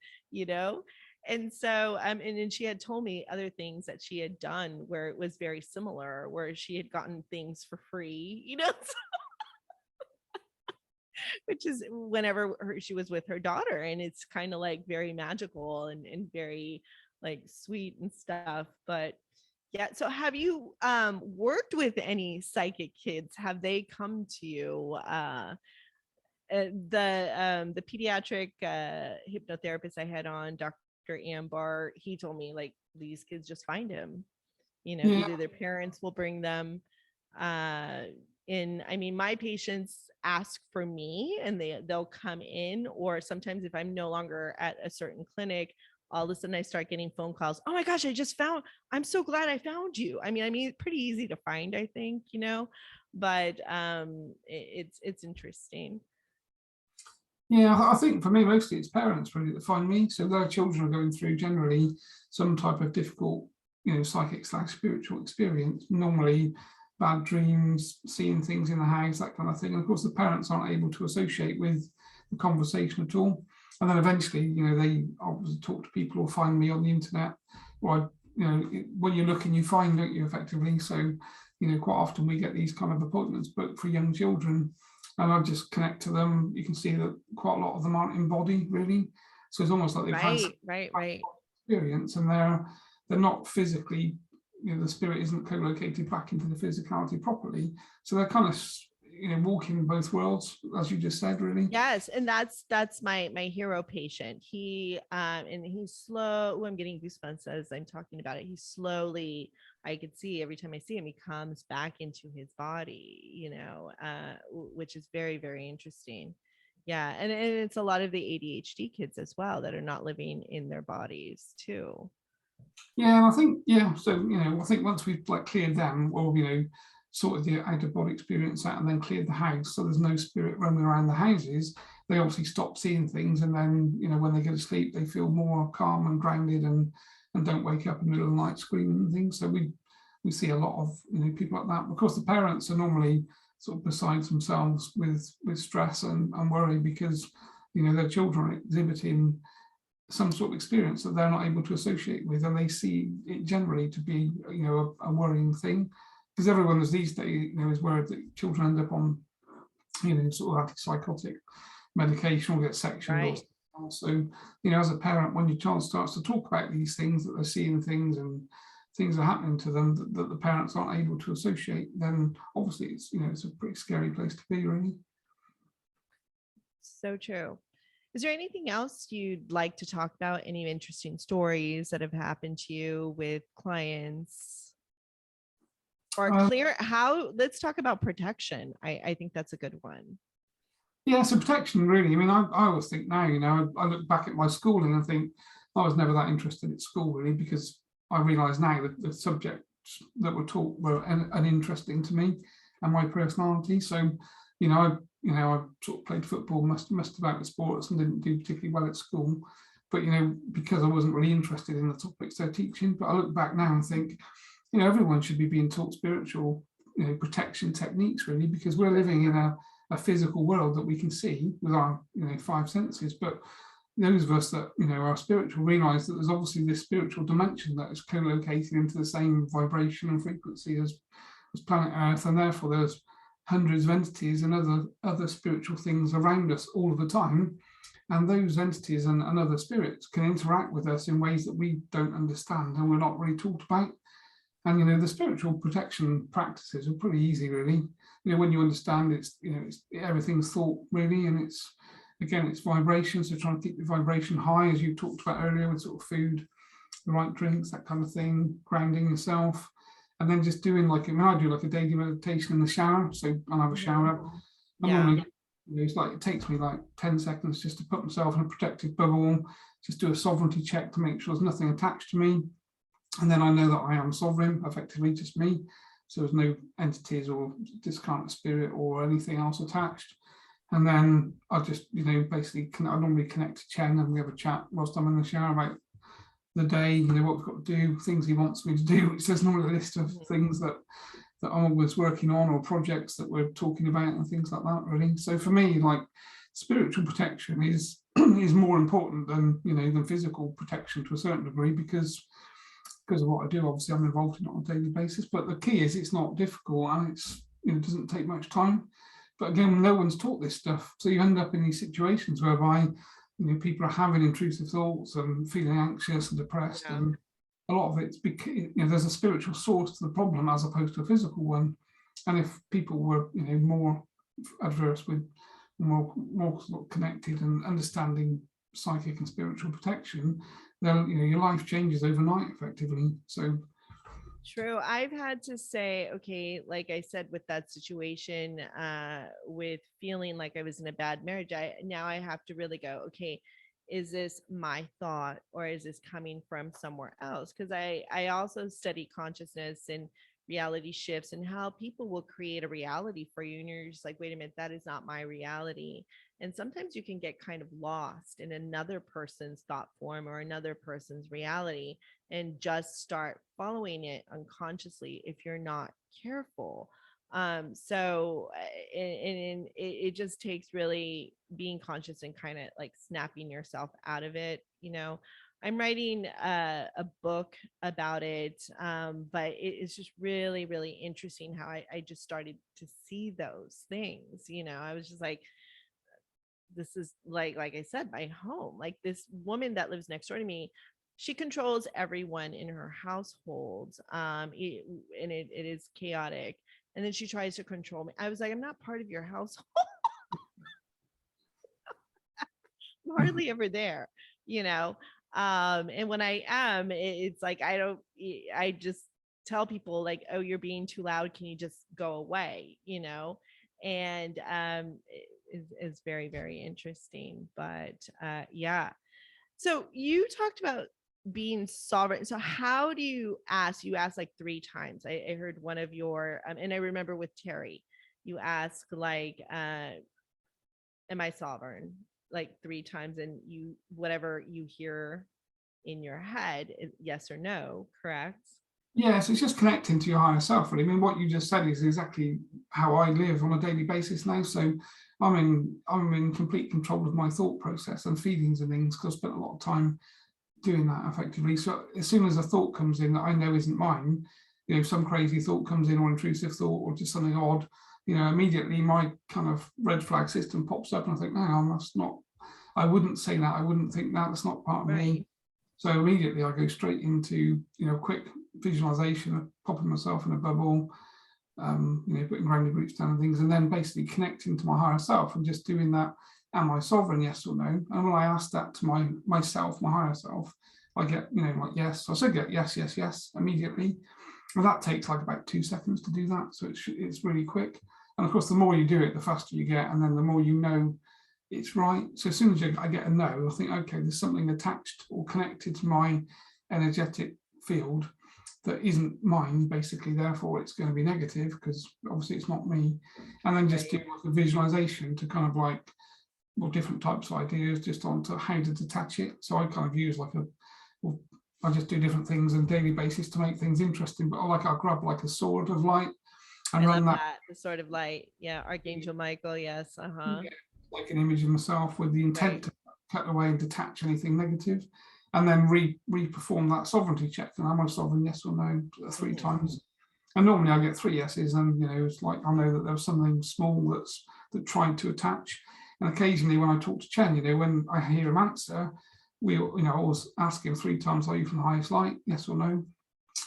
And so, and then she had told me other things that she had done where it was very similar, where she had gotten things for free, which is whenever she was with her daughter. And it's kind of like very magical and very like sweet and stuff. But yeah. So have you worked with any psychic kids? Have they come to you? The pediatric hypnotherapist I had on, Dr. Ambar, he told me like these kids just find him, either their parents will bring them in. I mean, my patients ask for me and they'll come in, or sometimes if I'm no longer at a certain clinic, all of a sudden I start getting phone calls. Oh my gosh, I'm so glad I found you. I mean, it's pretty easy to find, I think, but it's interesting. Yeah, I think for me, mostly it's parents really that find me. So their children are going through generally some type of difficult, psychic/spiritual experience, normally bad dreams, seeing things in the house, that kind of thing. And of course, the parents aren't able to associate with the conversation at all. And then eventually, they obviously talk to people or find me on the internet. Or, when you're looking, you find, don't you, effectively. So, quite often we get these kind of appointments booked for young children. And I just connect to them. You can see that quite a lot of them aren't embodied, really. So it's almost like they've had Right. experience, and they're not physically, the spirit isn't co-located back into the physicality properly. So they're kind of, walking both worlds, as you just said, really. Yes, and that's my hero patient. He and he's slow. Oh, I'm getting goosebumps as I'm talking about it. He's slowly, I could see every time I see him, he comes back into his body, which is very, very interesting. Yeah, and it's a lot of the ADHD kids as well that are not living in their bodies too. Yeah, and I think, so, I think once we've cleared them, or, sorted the out of body experience out and then cleared the house, so there's no spirit roaming around the houses, they obviously stop seeing things. And then, when they go to sleep, they feel more calm and grounded, and don't wake up in the middle of the night screaming and things. So we see a lot of, people like that. Of course, the parents are normally sort of besides themselves with stress and worry, because, their children are exhibiting some sort of experience that they're not able to associate with, and they see it generally to be, a worrying thing, because everyone is these days, is worried that children end up on, sort of antipsychotic medication or get sectioned. Right. Or so, as a parent, when your child starts to talk about these things, that they're seeing things and things are happening to them that the parents aren't able to associate, then obviously it's, it's a pretty scary place to be, really. So true. Is there anything else you'd like to talk about? Any interesting stories that have happened to you with clients? Or let's talk about protection. I think that's a good one. Yeah, so protection, really. I mean, I always think now, I look back at my schooling and think I was never that interested at school, really, because I realise now that the subjects that were taught were uninteresting to me and my personality. So, I sort of played football, messed about with sports, and didn't do particularly well at school. But, because I wasn't really interested in the topics they're teaching. But I look back now and think, everyone should be being taught spiritual, protection techniques, really, because we're living in a physical world that we can see with our, five senses. But those of us that, are spiritual realize that there's obviously this spiritual dimension that is co-located into the same vibration and frequency as planet Earth, and therefore there's hundreds of entities and other spiritual things around us all of the time. And those entities and other spirits can interact with us in ways that we don't understand and we're not really taught about. And the spiritual protection practices are pretty easy, really. When you understand it's everything's thought, really, and it's vibration. So trying to keep the vibration high, as you talked about earlier, with sort of food, the right drinks, that kind of thing, grounding yourself. And then just doing I do a daily meditation in the shower. So I'll have a shower. Normally, it takes me 10 seconds just to put myself in a protective bubble, just do a sovereignty check to make sure there's nothing attached to me. And then I know that I am sovereign, effectively just me. So there's no entities or discarnate spirit or anything else attached. And then I just, basically, I normally connect to Chen, and we have a chat whilst I'm in the shower about the day, what we've got to do, things he wants me to do, which there's normally a list of things that I'm always working on, or projects that we're talking about and things like that, really. So for me, spiritual protection is more important than, than physical protection to a certain degree, because of what I do. Obviously, I'm involved in it on a daily basis, but the key is it's not difficult, and it's, it doesn't take much time. But again, no one's taught this stuff. So you end up in these situations whereby, people are having intrusive thoughts and feeling anxious and depressed. Yeah. And a lot of it's because, there's a spiritual source to the problem as opposed to a physical one. And if people were, more adverse with more sort of connected and understanding psychic and spiritual protection, then, your life changes overnight, effectively. So true. I've had to say, okay, like I said, with that situation, with feeling like I was in a bad marriage, now I have to really go, okay, is this my thought, or is this coming from somewhere else? Because I also study consciousness and reality shifts and how people will create a reality for you, and you're just like, wait a minute, that is not my reality. And sometimes you can get kind of lost in another person's thought form or another person's reality, and just start following it unconsciously if you're not careful. So and it just takes really being conscious and kind of snapping yourself out of it. I'm writing a book about it, but it's just really, really interesting how I just started to see those things. I was just like, this is like I said, my home. Like this woman that lives next door to me, she controls everyone in her household. And it is chaotic. And then she tries to control me. I was like, I'm not part of your household. I'm hardly ever there, you know. And when I am, it's like I don't. I just tell people like, oh, you're being too loud. Can you just go away? You know. And is very very interesting. But yeah. So you talked about being sovereign. So how do you ask? You asked like 3 times. I heard one of your, and I remember with Terry, you ask like, am I sovereign? Like 3 times, and you, whatever you hear in your head, yes or no, correct? Yes, it's just connecting to your higher self, really. I mean, what you just said is exactly how I live on a daily basis now. So I'm in complete control of my thought process and feelings and things, because I spent a lot of time doing that effectively. So as soon as a thought comes in that I know isn't mine, some crazy thought comes in, or intrusive thought, or just something odd, immediately my kind of red flag system pops up, and I think, no, that's not, I wouldn't say that, I wouldn't think that, that's not part of me. Right. So immediately I go straight into, quick visualization of popping myself in a bubble, putting granny boots down and things, and then basically connecting to my higher self and just doing that. Am I sovereign? Yes or no? And when I ask that to myself, my higher self, I get, like yes. So I should get yes, yes, yes immediately. And that takes like about 2 seconds to do that. So it's really quick. And of course, the more you do it, the faster you get, and then the more you know it's right. So as soon as I get a no, I think, okay, there's something attached or connected to my energetic field that isn't mine, basically, therefore it's going to be negative, because obviously it's not me. And then just do like a visualization to kind of like, well, different types of ideas just onto how to detach it. So I kind of use like I just do different things on a daily basis to make things interesting. But I'll grab like a sword of light and I run love that. that. The sort of light. Yeah. Archangel Michael. Yes. Uh-huh. Like an image of myself with the intent Right. to cut away and detach anything negative, and then re-perform that sovereignty check. And am I sovereign? Yes or no? 3 times. And normally I get 3 yeses, and it's like I know that there was something small that tried to attach. And occasionally when I talk to Chen, when I hear him answer, I always ask him 3 times, are you from the highest light? Yes or no?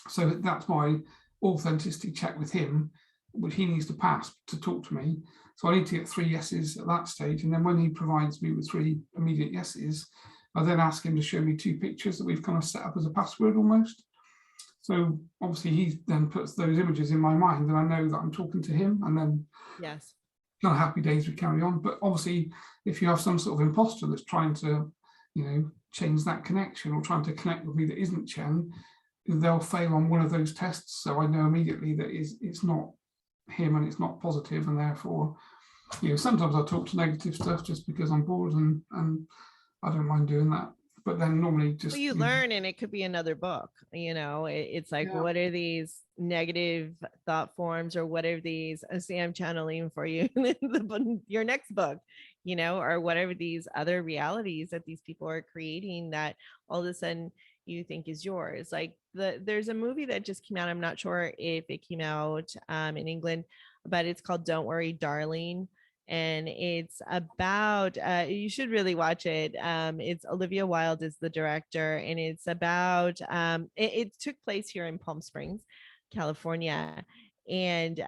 So that's my authenticity check with him, which he needs to pass to talk to me. So I need to get 3 yeses at that stage. And then when he provides me with 3 immediate yeses, I then ask him to show me 2 pictures that we've kind of set up as a password almost. So obviously he then puts those images in my mind, and I know that I'm talking to him, and then Yes. kind of happy days we carry on. But obviously, if you have some sort of imposter that's trying to, change that connection, or trying to connect with me that isn't Chen, they'll fail on one of those tests. So I know immediately that it's not him and it's not positive, and therefore, sometimes I talk to negative stuff just because I'm bored, and I don't mind doing that. But then normally just, Well, you learn, and it could be another book. It's like, yeah. what are these negative thought forms, or what are these? See, I'm channeling for you your next book, or whatever these other realities that these people are creating that all of a sudden you think is yours. Like there's a movie that just came out. I'm not sure if it came out in England, but it's called Don't Worry, Darling. And it's about you should really watch it. It's Olivia Wilde is the director, and it's about it took place here in Palm Springs, California. And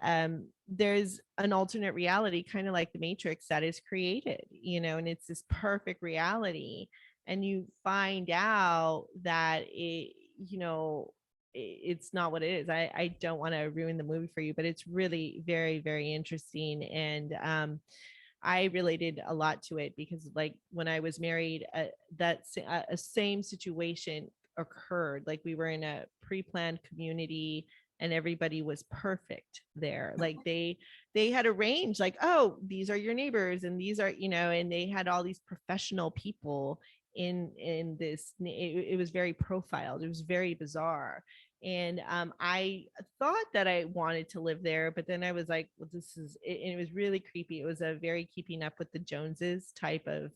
there's an alternate reality, kind of like the Matrix, that is created, and it's this perfect reality. And you find out that it's not what it is. I don't want to ruin the movie for you, but it's really very, very interesting. And I related a lot to it because, like, when I was married, a same situation occurred. Like, we were in a pre-planned community, and everybody was perfect there. Like they had arranged, like, oh, these are your neighbors, and these are, and they had all these professional people in this. It was very profiled. It was very bizarre. And I thought that I wanted to live there, but then I was like, well, this is it, and it was really creepy. It was a very keeping up with the Joneses type of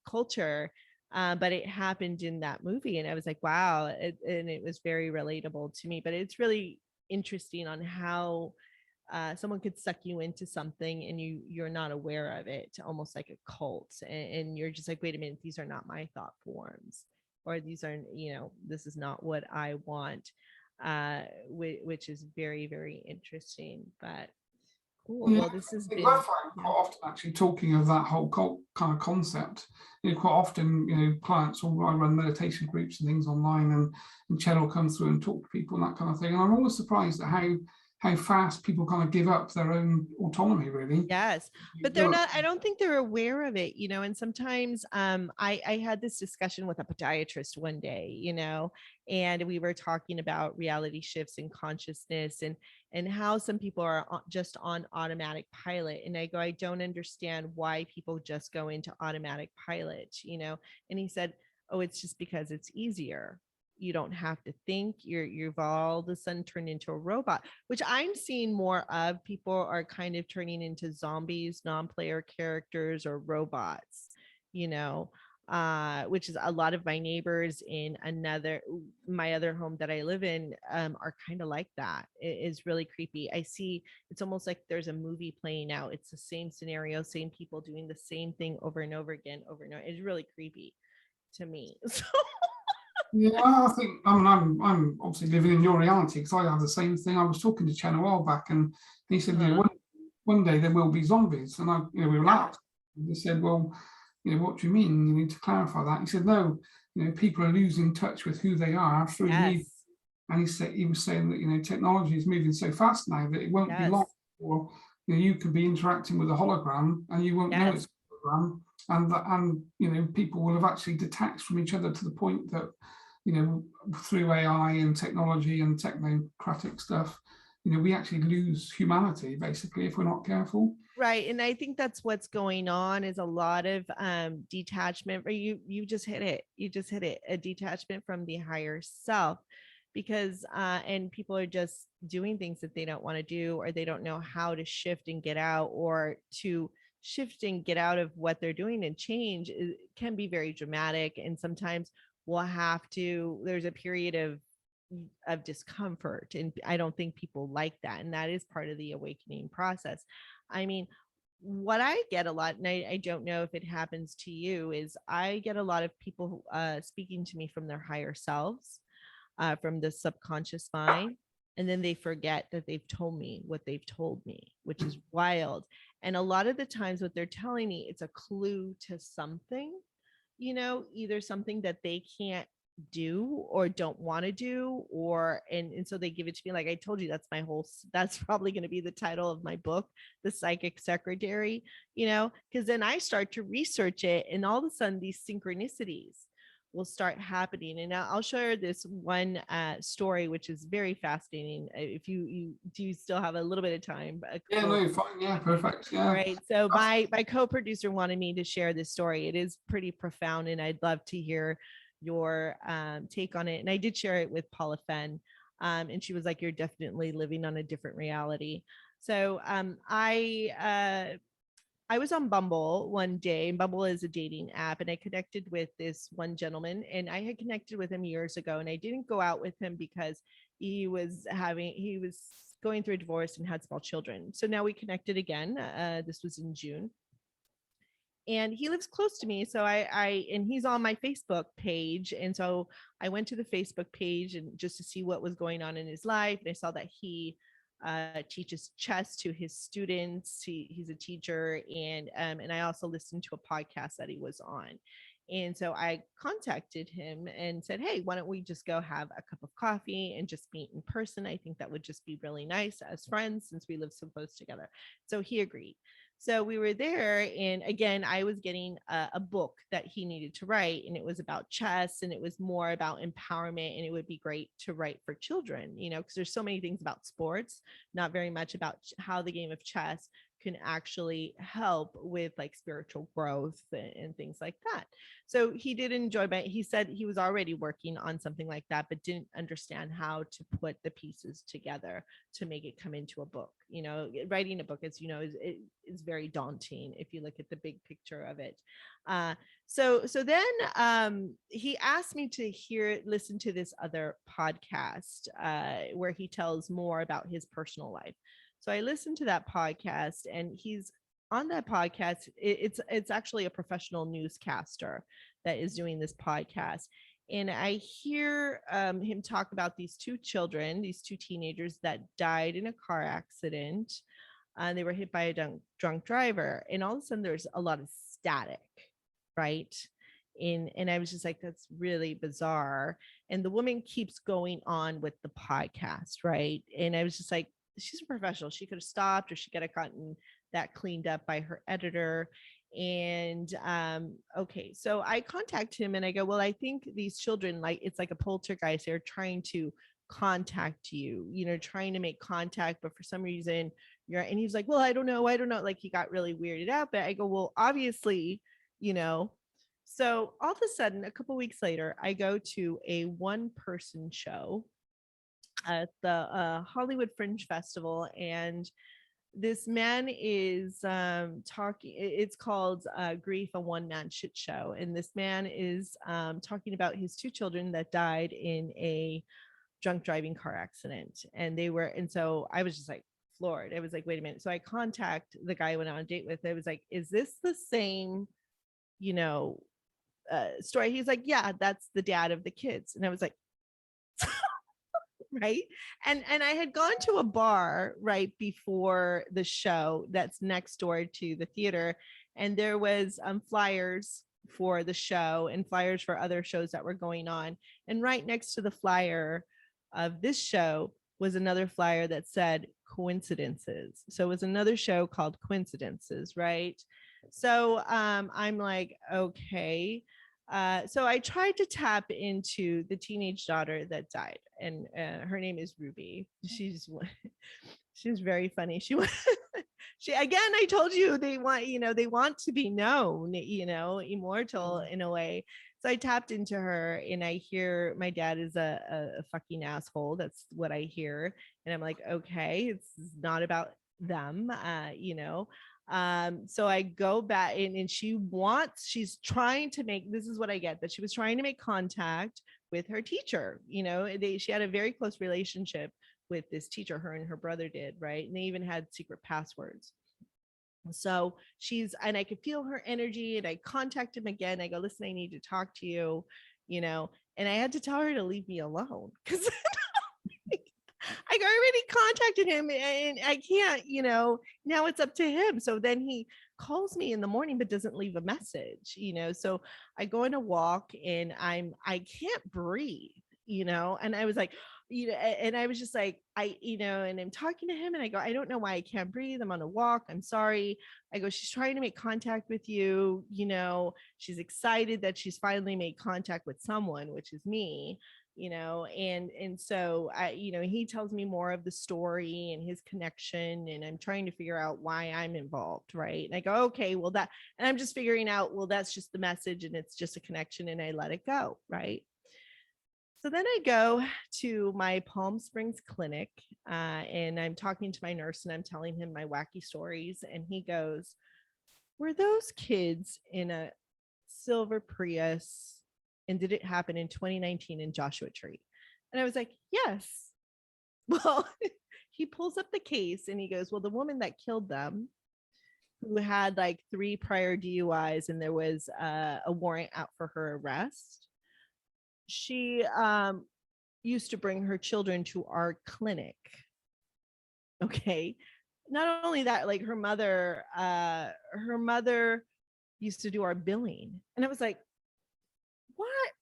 culture. But it happened in that movie, and I was like, wow. And it was very relatable to me. But it's really interesting on how someone could suck you into something and you're not aware of it, almost like a cult, and you're just like, wait a minute, these are not my thought forms, or these are, this is not what I want, which is very, very interesting. But cool. Yeah, Well, this has I been, find quite often actually talking of that whole cult kind of concept. Quite often, clients or I run meditation groups and things online, and Chen will come through and talk to people and that kind of thing. And I'm always surprised at how fast people kind of give up their own autonomy, really. yes, but they're not, I don't think they're aware of it, and sometimes I had this discussion with a podiatrist one day, and we were talking about reality shifts in consciousness, and how some people are just on automatic pilot. And I go, I don't understand why people just go into automatic pilot, and he said, oh, it's just because it's easier. You don't have to think. You've all of a sudden turned into a robot, which I'm seeing more of. People are kind of turning into zombies, non-player characters, or robots, which is a lot of my neighbors in my other home that I live in, are kind of like that. It is really creepy. I see, it's almost like there's a movie playing out. It's the same scenario, same people doing the same thing over and over again, over and over. It's really creepy to me. So Yeah, I think I'm obviously living in your reality, because I have the same thing. I was talking to Chen a while back, and he said, one day there will be zombies, and we relaxed. He said, well, what do you mean? You need to clarify that. He said, no, people are losing touch with who they are through media. And he was saying that technology is moving so fast now that it won't be long, or you could be interacting with a hologram and you won't know it's a hologram, and people will have actually detached from each other to the point that through AI and technology and technocratic stuff, we actually lose humanity basically if we're not careful. Right. And I think that's what's going on, is a lot of detachment, or you just hit it. You just hit it, a detachment from the higher self, because and people are just doing things that they don't want to do, or they don't know how to shift and get out, or to shift and get out of what they're doing and change. It can be very dramatic, and sometimes there's a period of discomfort, and I don't think people like that, and that is part of the awakening process. I mean, what I get a lot, and I don't know if it happens to you, is I get a lot of people speaking to me from their higher selves, from the subconscious mind, and then they forget that they've told me what they've told me, which is wild. And a lot of the times what they're telling me, it's a clue to something, either something that they can't do or don't want to do, or and so they give it to me. Like I told you, that's probably going to be the title of my book, The Psychic Secretary, because then I start to research it, and all of a sudden these synchronicities will start happening. And I'll share this one story, which is very fascinating. If you do you still have a little bit of time? Yeah, no, fine. Yeah, perfect. Yeah. All right. So my co-producer wanted me to share this story. It is pretty profound, and I'd love to hear your take on it. And I did share it with Paula Fenn, and she was like, "You're definitely living on a different reality." So I was on Bumble one day, and Bumble is a dating app, and I connected with this one gentleman, and I had connected with him years ago, and I didn't go out with him because he was going through a divorce and had small children. So now we connected again. This was in June, and he lives close to me. So and he's on my Facebook page. And so I went to the Facebook page and just to see what was going on in his life. And I saw that he teaches chess to his students. He's a teacher. And I also listened to a podcast that he was on. And so I contacted him and said, hey, why don't we just go have a cup of coffee and just meet in person? I think that would just be really nice as friends since we live so close together. So he agreed. So we were there, and again, I was getting a book that he needed to write, and it was about chess, and it was more about empowerment, and it would be great to write for children, because there's so many things about sports, not very much about how the game of chess can actually help with like spiritual growth and things like that. So he did enjoy it. He said he was already working on something like that, but didn't understand how to put the pieces together to make it come into a book. Writing a book, as you know, is very daunting if you look at the big picture of it. So then he asked me to listen to this other podcast where he tells more about his personal life. So I listened to that podcast, and he's on that podcast. It's actually a professional newscaster that is doing this podcast. And I hear him talk about these two children, these two teenagers that died in a car accident. They were hit by a drunk driver. And all of a sudden, there's a lot of static, right? And I was just like, that's really bizarre. And the woman keeps going on with the podcast, right? And I was just like, she's a professional. She could have stopped, or she could have gotten that cleaned up by her editor. And okay, so I contact him and I go, well, I think these children, like, it's like a poltergeist. They're trying to contact you, trying to make contact, but for some reason and he's like, well, I don't know. Like, he got really weirded out. But I go, well, obviously, so all of a sudden, a couple weeks later, I go to a one-person show at the Hollywood Fringe Festival, and this man is talking. It's called Grief, a One-Man Shit Show, and this man is talking about his two children that died in a drunk driving car accident, and so I was just like floored. I was like, wait a minute. So I contact the guy I went on a date with. I was like, is this the same, story? He's like, yeah, that's the dad of the kids. And I was like, right. And I had gone to a bar right before the show that's next door to the theater, and there was flyers for the show and flyers for other shows that were going on. And right next to the flyer of this show was another flyer that said Coincidences. So it was another show called Coincidences, right? So I'm like, okay. So I tried to tap into the teenage daughter that died, and her name is Ruby. She's very funny. She again, I told you they want to be known, immortal in a way. So I tapped into her, and I hear my dad is a fucking asshole. That's what I hear, and I'm like, okay, it's not about them, so I go back, and she's trying to make, this is what I get, that she was trying to make contact with her teacher. She had a very close relationship with this teacher, her and her brother did, right? And they even had secret passwords. So and I could feel her energy, and I contact him again. I go, listen, I need to talk to you, and I had to tell her to leave me alone, because I already contacted him, and I can't, now it's up to him. So then he calls me in the morning, but doesn't leave a message, so I go on a walk, and I can't breathe, and I was like, and I was just like, and I'm talking to him, and I go, I don't know why I can't breathe. I'm on a walk. I'm sorry. I go, she's trying to make contact with you. She's excited that she's finally made contact with someone, which is me. And so he tells me more of the story and his connection, and I'm trying to figure out why I'm involved, right? And I go, okay, well, and I'm just figuring out, well, that's just the message, and it's just a connection, and I let it go, right? So then I go to my Palm Springs clinic, and I'm talking to my nurse, and I'm telling him my wacky stories, and he goes, were those kids in a silver Prius, and did it happen in 2019 in Joshua Tree? And I was like, yes. Well, he pulls up the case, and he goes, well, the woman that killed them, who had like 3 prior DUIs, and there was a warrant out for her arrest, she used to bring her children to our clinic. Okay. Not only that, like her mother used to do our billing. And I was like, what?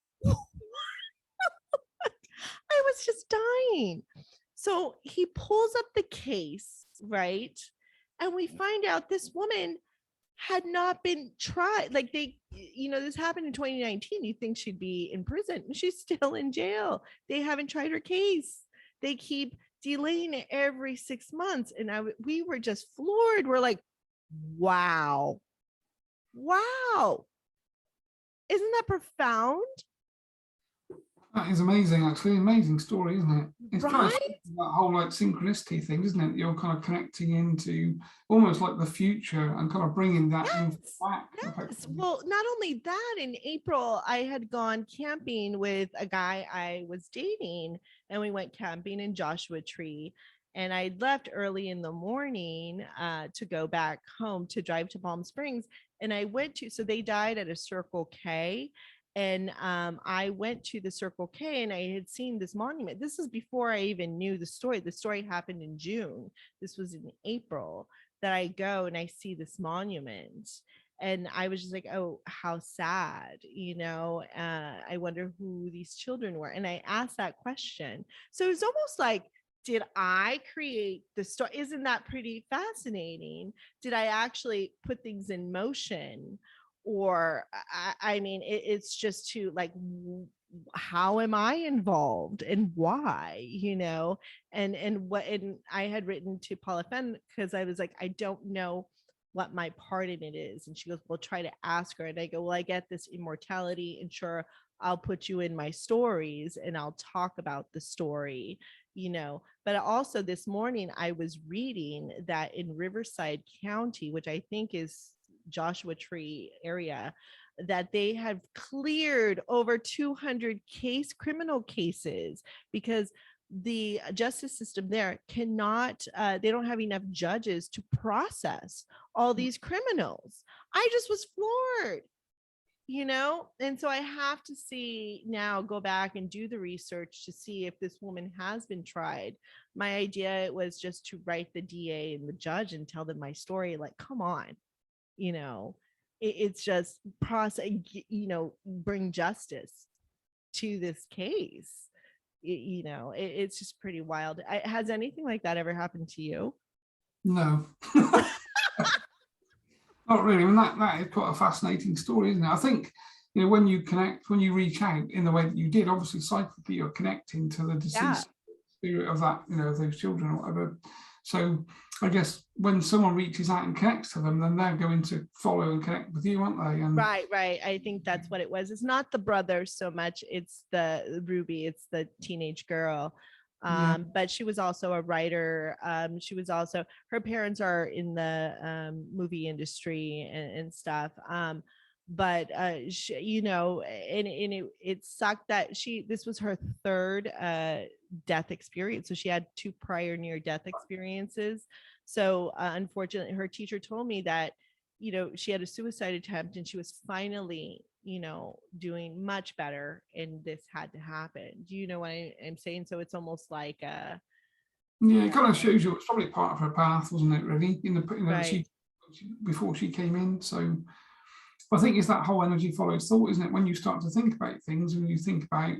I was just dying. So he pulls up the case, right? And we find out this woman had not been tried. Like this happened in 2019. You think she'd be in prison. She's still in jail. They haven't tried her case. They keep delaying it every 6 months. And we were just floored. We're like, wow. Isn't that profound? That is amazing, actually. Amazing story, isn't it? It's right? kind of that whole like synchronicity thing, isn't it? You're kind of connecting into almost like the future and kind of bringing that back. Yes. Well, not only that, in April, I had gone camping with a guy I was dating, and we went camping in Joshua Tree. and I left early in the morning to go back home to drive to Palm Springs. And I went to, so they died at a Circle K. And I went to the Circle K and I had seen this monument. This is before I even knew the story. The story happened in June. This was in April that I go and I see this monument. And I was just like, oh, how sad, I wonder who these children were. And I asked that question. So it's almost like, did I create the story? Isn't that pretty fascinating? Did I actually put things in motion? Or I mean, it's just to like, how am I involved and why, and what, and I had written to Paula Fenn because I was like, I don't know what my part in it is. And she goes, well, try to ask her. And I go, well, I get this immortality, and sure, I'll put you in my stories and I'll talk about the story, but also this morning I was reading that in Riverside County, which I think is Joshua Tree area, that they have cleared over 200 criminal cases because the justice system there cannot, they don't have enough judges to process all these criminals. I just was floored, and so I have to go back and do the research to see if this woman has been tried. My idea was just to write the DA and the judge and tell them my story, like, come on, it's just process, bring justice to this case. It's just pretty wild. Has anything like that ever happened to you? No. Not really. I mean, that is quite a fascinating story, isn't it? I think, when you connect, when you reach out in the way that you did, obviously psychically you're connecting to the deceased spirit of that, of those children or whatever. So I guess when someone reaches out and connects to them, then they're going to follow and connect with you, aren't they? And right. I think that's what it was. It's not the brother so much. It's the Ruby. It's the teenage girl. But she was also a writer. She was also, her parents are in the movie industry and stuff. But she, and it sucked that this was her third death experience. So she had 2 prior near death experiences. So unfortunately, her teacher told me that, she had a suicide attempt and she was finally, doing much better, and this had to happen. Do you know what I'm saying? So it's almost like it kind of shows you it's probably part of her path, wasn't it, really, right. before she came in. So I think it's that whole energy follows thought, isn't it? When you start to think about things, when you think about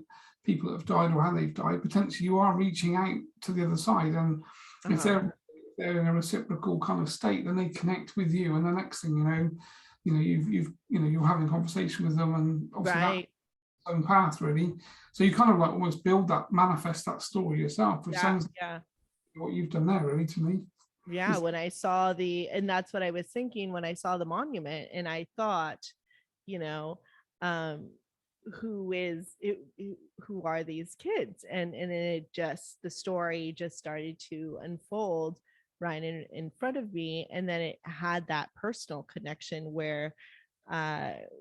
people that have died or how they've died, potentially you are reaching out to the other side. And if they're in a reciprocal kind of state, then they connect with you. And the next thing you're having a conversation with them, and obviously right. that own path, really. So you kind of like almost manifest that story yourself, which sounds like what you've done there, really, to me. Yeah, when I saw and that's what I was thinking when I saw the monument, and I thought, who are these kids? And it just, the story just started to unfold right in front of me. And then it had that personal connection where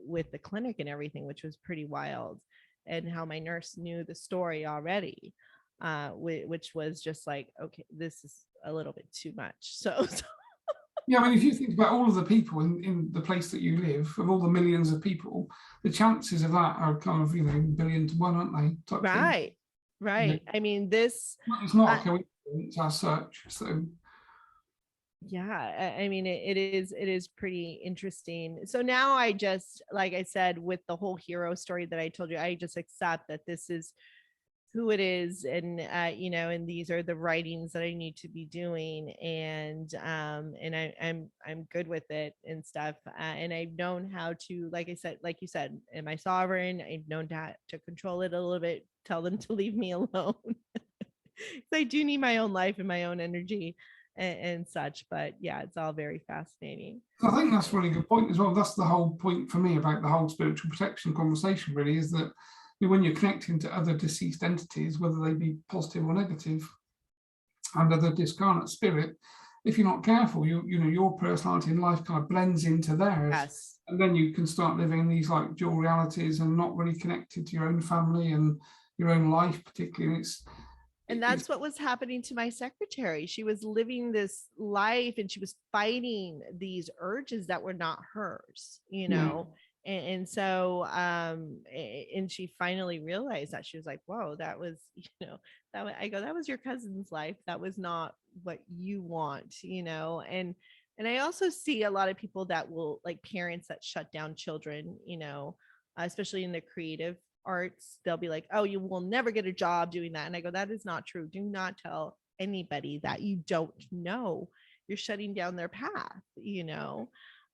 with the clinic and everything, which was pretty wild, and how my nurse knew the story already, which was just like, okay, this is a little bit too much. So yeah, I mean, if you think about all of the people in the place that you live, of all the millions of people, the chances of that are kind of, 1,000,000 to 1, aren't they? Right. I mean, it's not a coincidence as such. So yeah, I mean, it is pretty interesting. So now I just, like I said, with the whole hero story that I told you, I just accept that this is who it is, and and these are the writings that I need to be doing, and I'm good with it and stuff, and I've known how to, like you said, am I sovereign? I've known to control it a little bit, tell them to leave me alone. I do need my own life and my own energy and such, but yeah, it's all very fascinating. I think that's a really good point as well. That's the whole point for me about the whole spiritual protection conversation, really, is that when you're connecting to other deceased entities, whether they be positive or negative, and other discarnate spirit, if you're not careful, your personality in life kind of blends into theirs. Yes. And then you can start living these like dual realities and not really connected to your own family and your own life, particularly. And And that's what was happening to my secretary. She was living this life and she was fighting these urges that were not hers, you know. And so and she finally realized that. She was like, whoa, that was, you know, I go, that was your cousin's life. That was not what you want, you know. And I also see a lot of people that will, like, parents that shut down children, you know, especially in the creative arts. They'll be like, oh, you will never get a job doing that. And I go, that is not true. Do not tell anybody that you don't know. You're shutting down their path, you know,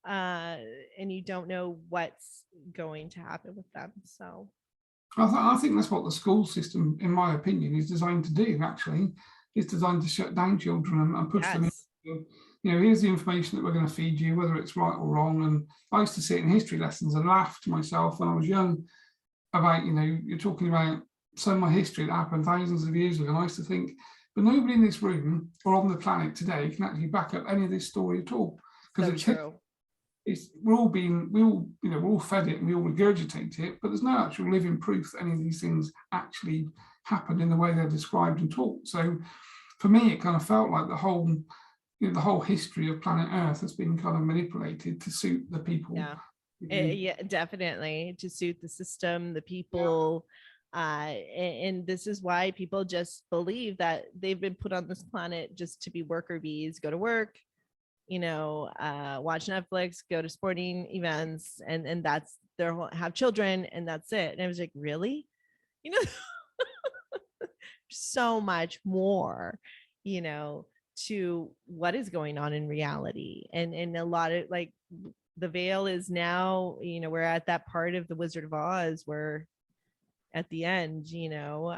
and you don't know what's going to happen with them. So I think that's what the school system, in my opinion, is designed to do. Actually, it's designed to shut down children and push them into, you know, here's the information that we're going to feed you, whether it's right or wrong. And I used to sit in history lessons and laugh to myself when I was young about, you know, you're talking about some of my history that happened thousands of years ago. And I used to think, but nobody in this room or on the planet today can actually back up any of this story at all. Because it's true. We're all fed it and we all regurgitate it, but there's no actual living proof that any of these things actually happened in the way they're described and taught. So for me, it kind of felt like the whole history of planet Earth has been kind of manipulated to suit the people. Yeah, definitely, to suit the system, the people. And this is why people just believe that they've been put on this planet just to be worker bees, go to work, you know, watch Netflix, go to sporting events, and that's their whole, have children, and that's it. And I was like, really? You know, so much more, you know, to what is going on in reality. And a lot of, like, the veil is now, you know, we're at that part of the Wizard of Oz where at the end, you know,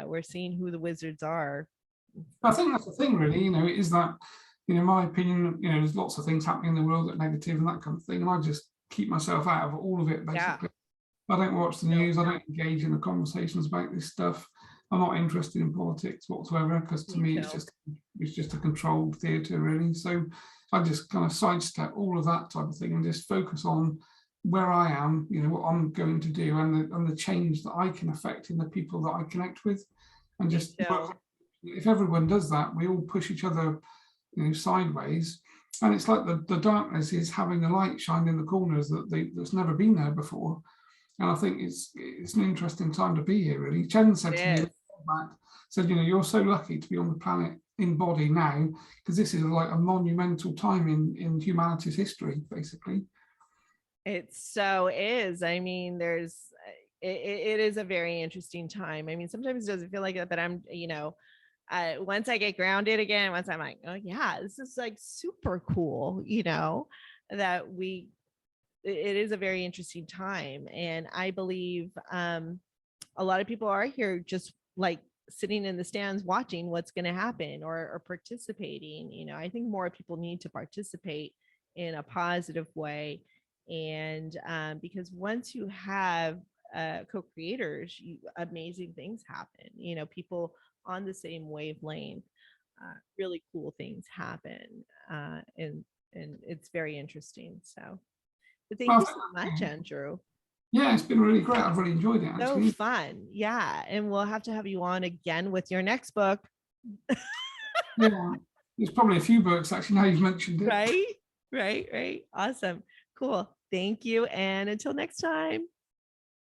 we're seeing who the wizards are. I think that's the thing, really, you know, is that, you know, my opinion, you know, there's lots of things happening in the world that are negative and that kind of thing. And I just keep myself out of all of it, basically. I don't watch the news. I don't engage in the conversations about this stuff. I'm not interested in politics whatsoever, because to me it's just a controlled theatre, really. So I just kind of sidestep all of that type of thing and just focus on where I am, you know, what I'm going to do, and the change that I can affect in the people that I connect with. And just, if everyone does that, we all push each other, you know, sideways. And it's like the darkness is having a light shine in the corners that's never been there before. And I think it's an interesting time to be here, really. Chen said to me, said, you know, you're so lucky to be on the planet in body now, because this is like a monumental time in humanity's history, basically. It so is. I mean, it is a very interesting time. I mean, sometimes it doesn't feel like that, but I'm, you know, once I get grounded again, once I'm like, oh yeah, this is like super cool, you know, that it is a very interesting time. And I believe a lot of people are here just like sitting in the stands watching what's going to happen, or participating. You know, I think more people need to participate in a positive way. And because once you have co-creators, amazing things happen, you know, people on the same wavelength, really cool things happen. And it's very interesting. So but thank you so much, Andrew. Yeah, it's been really great. I've really enjoyed it, actually. So fun. Yeah. And we'll have to have you on again with your next book. Yeah, there's probably a few books, actually, now you've mentioned it. Right. Awesome. Cool. Thank you. And until next time.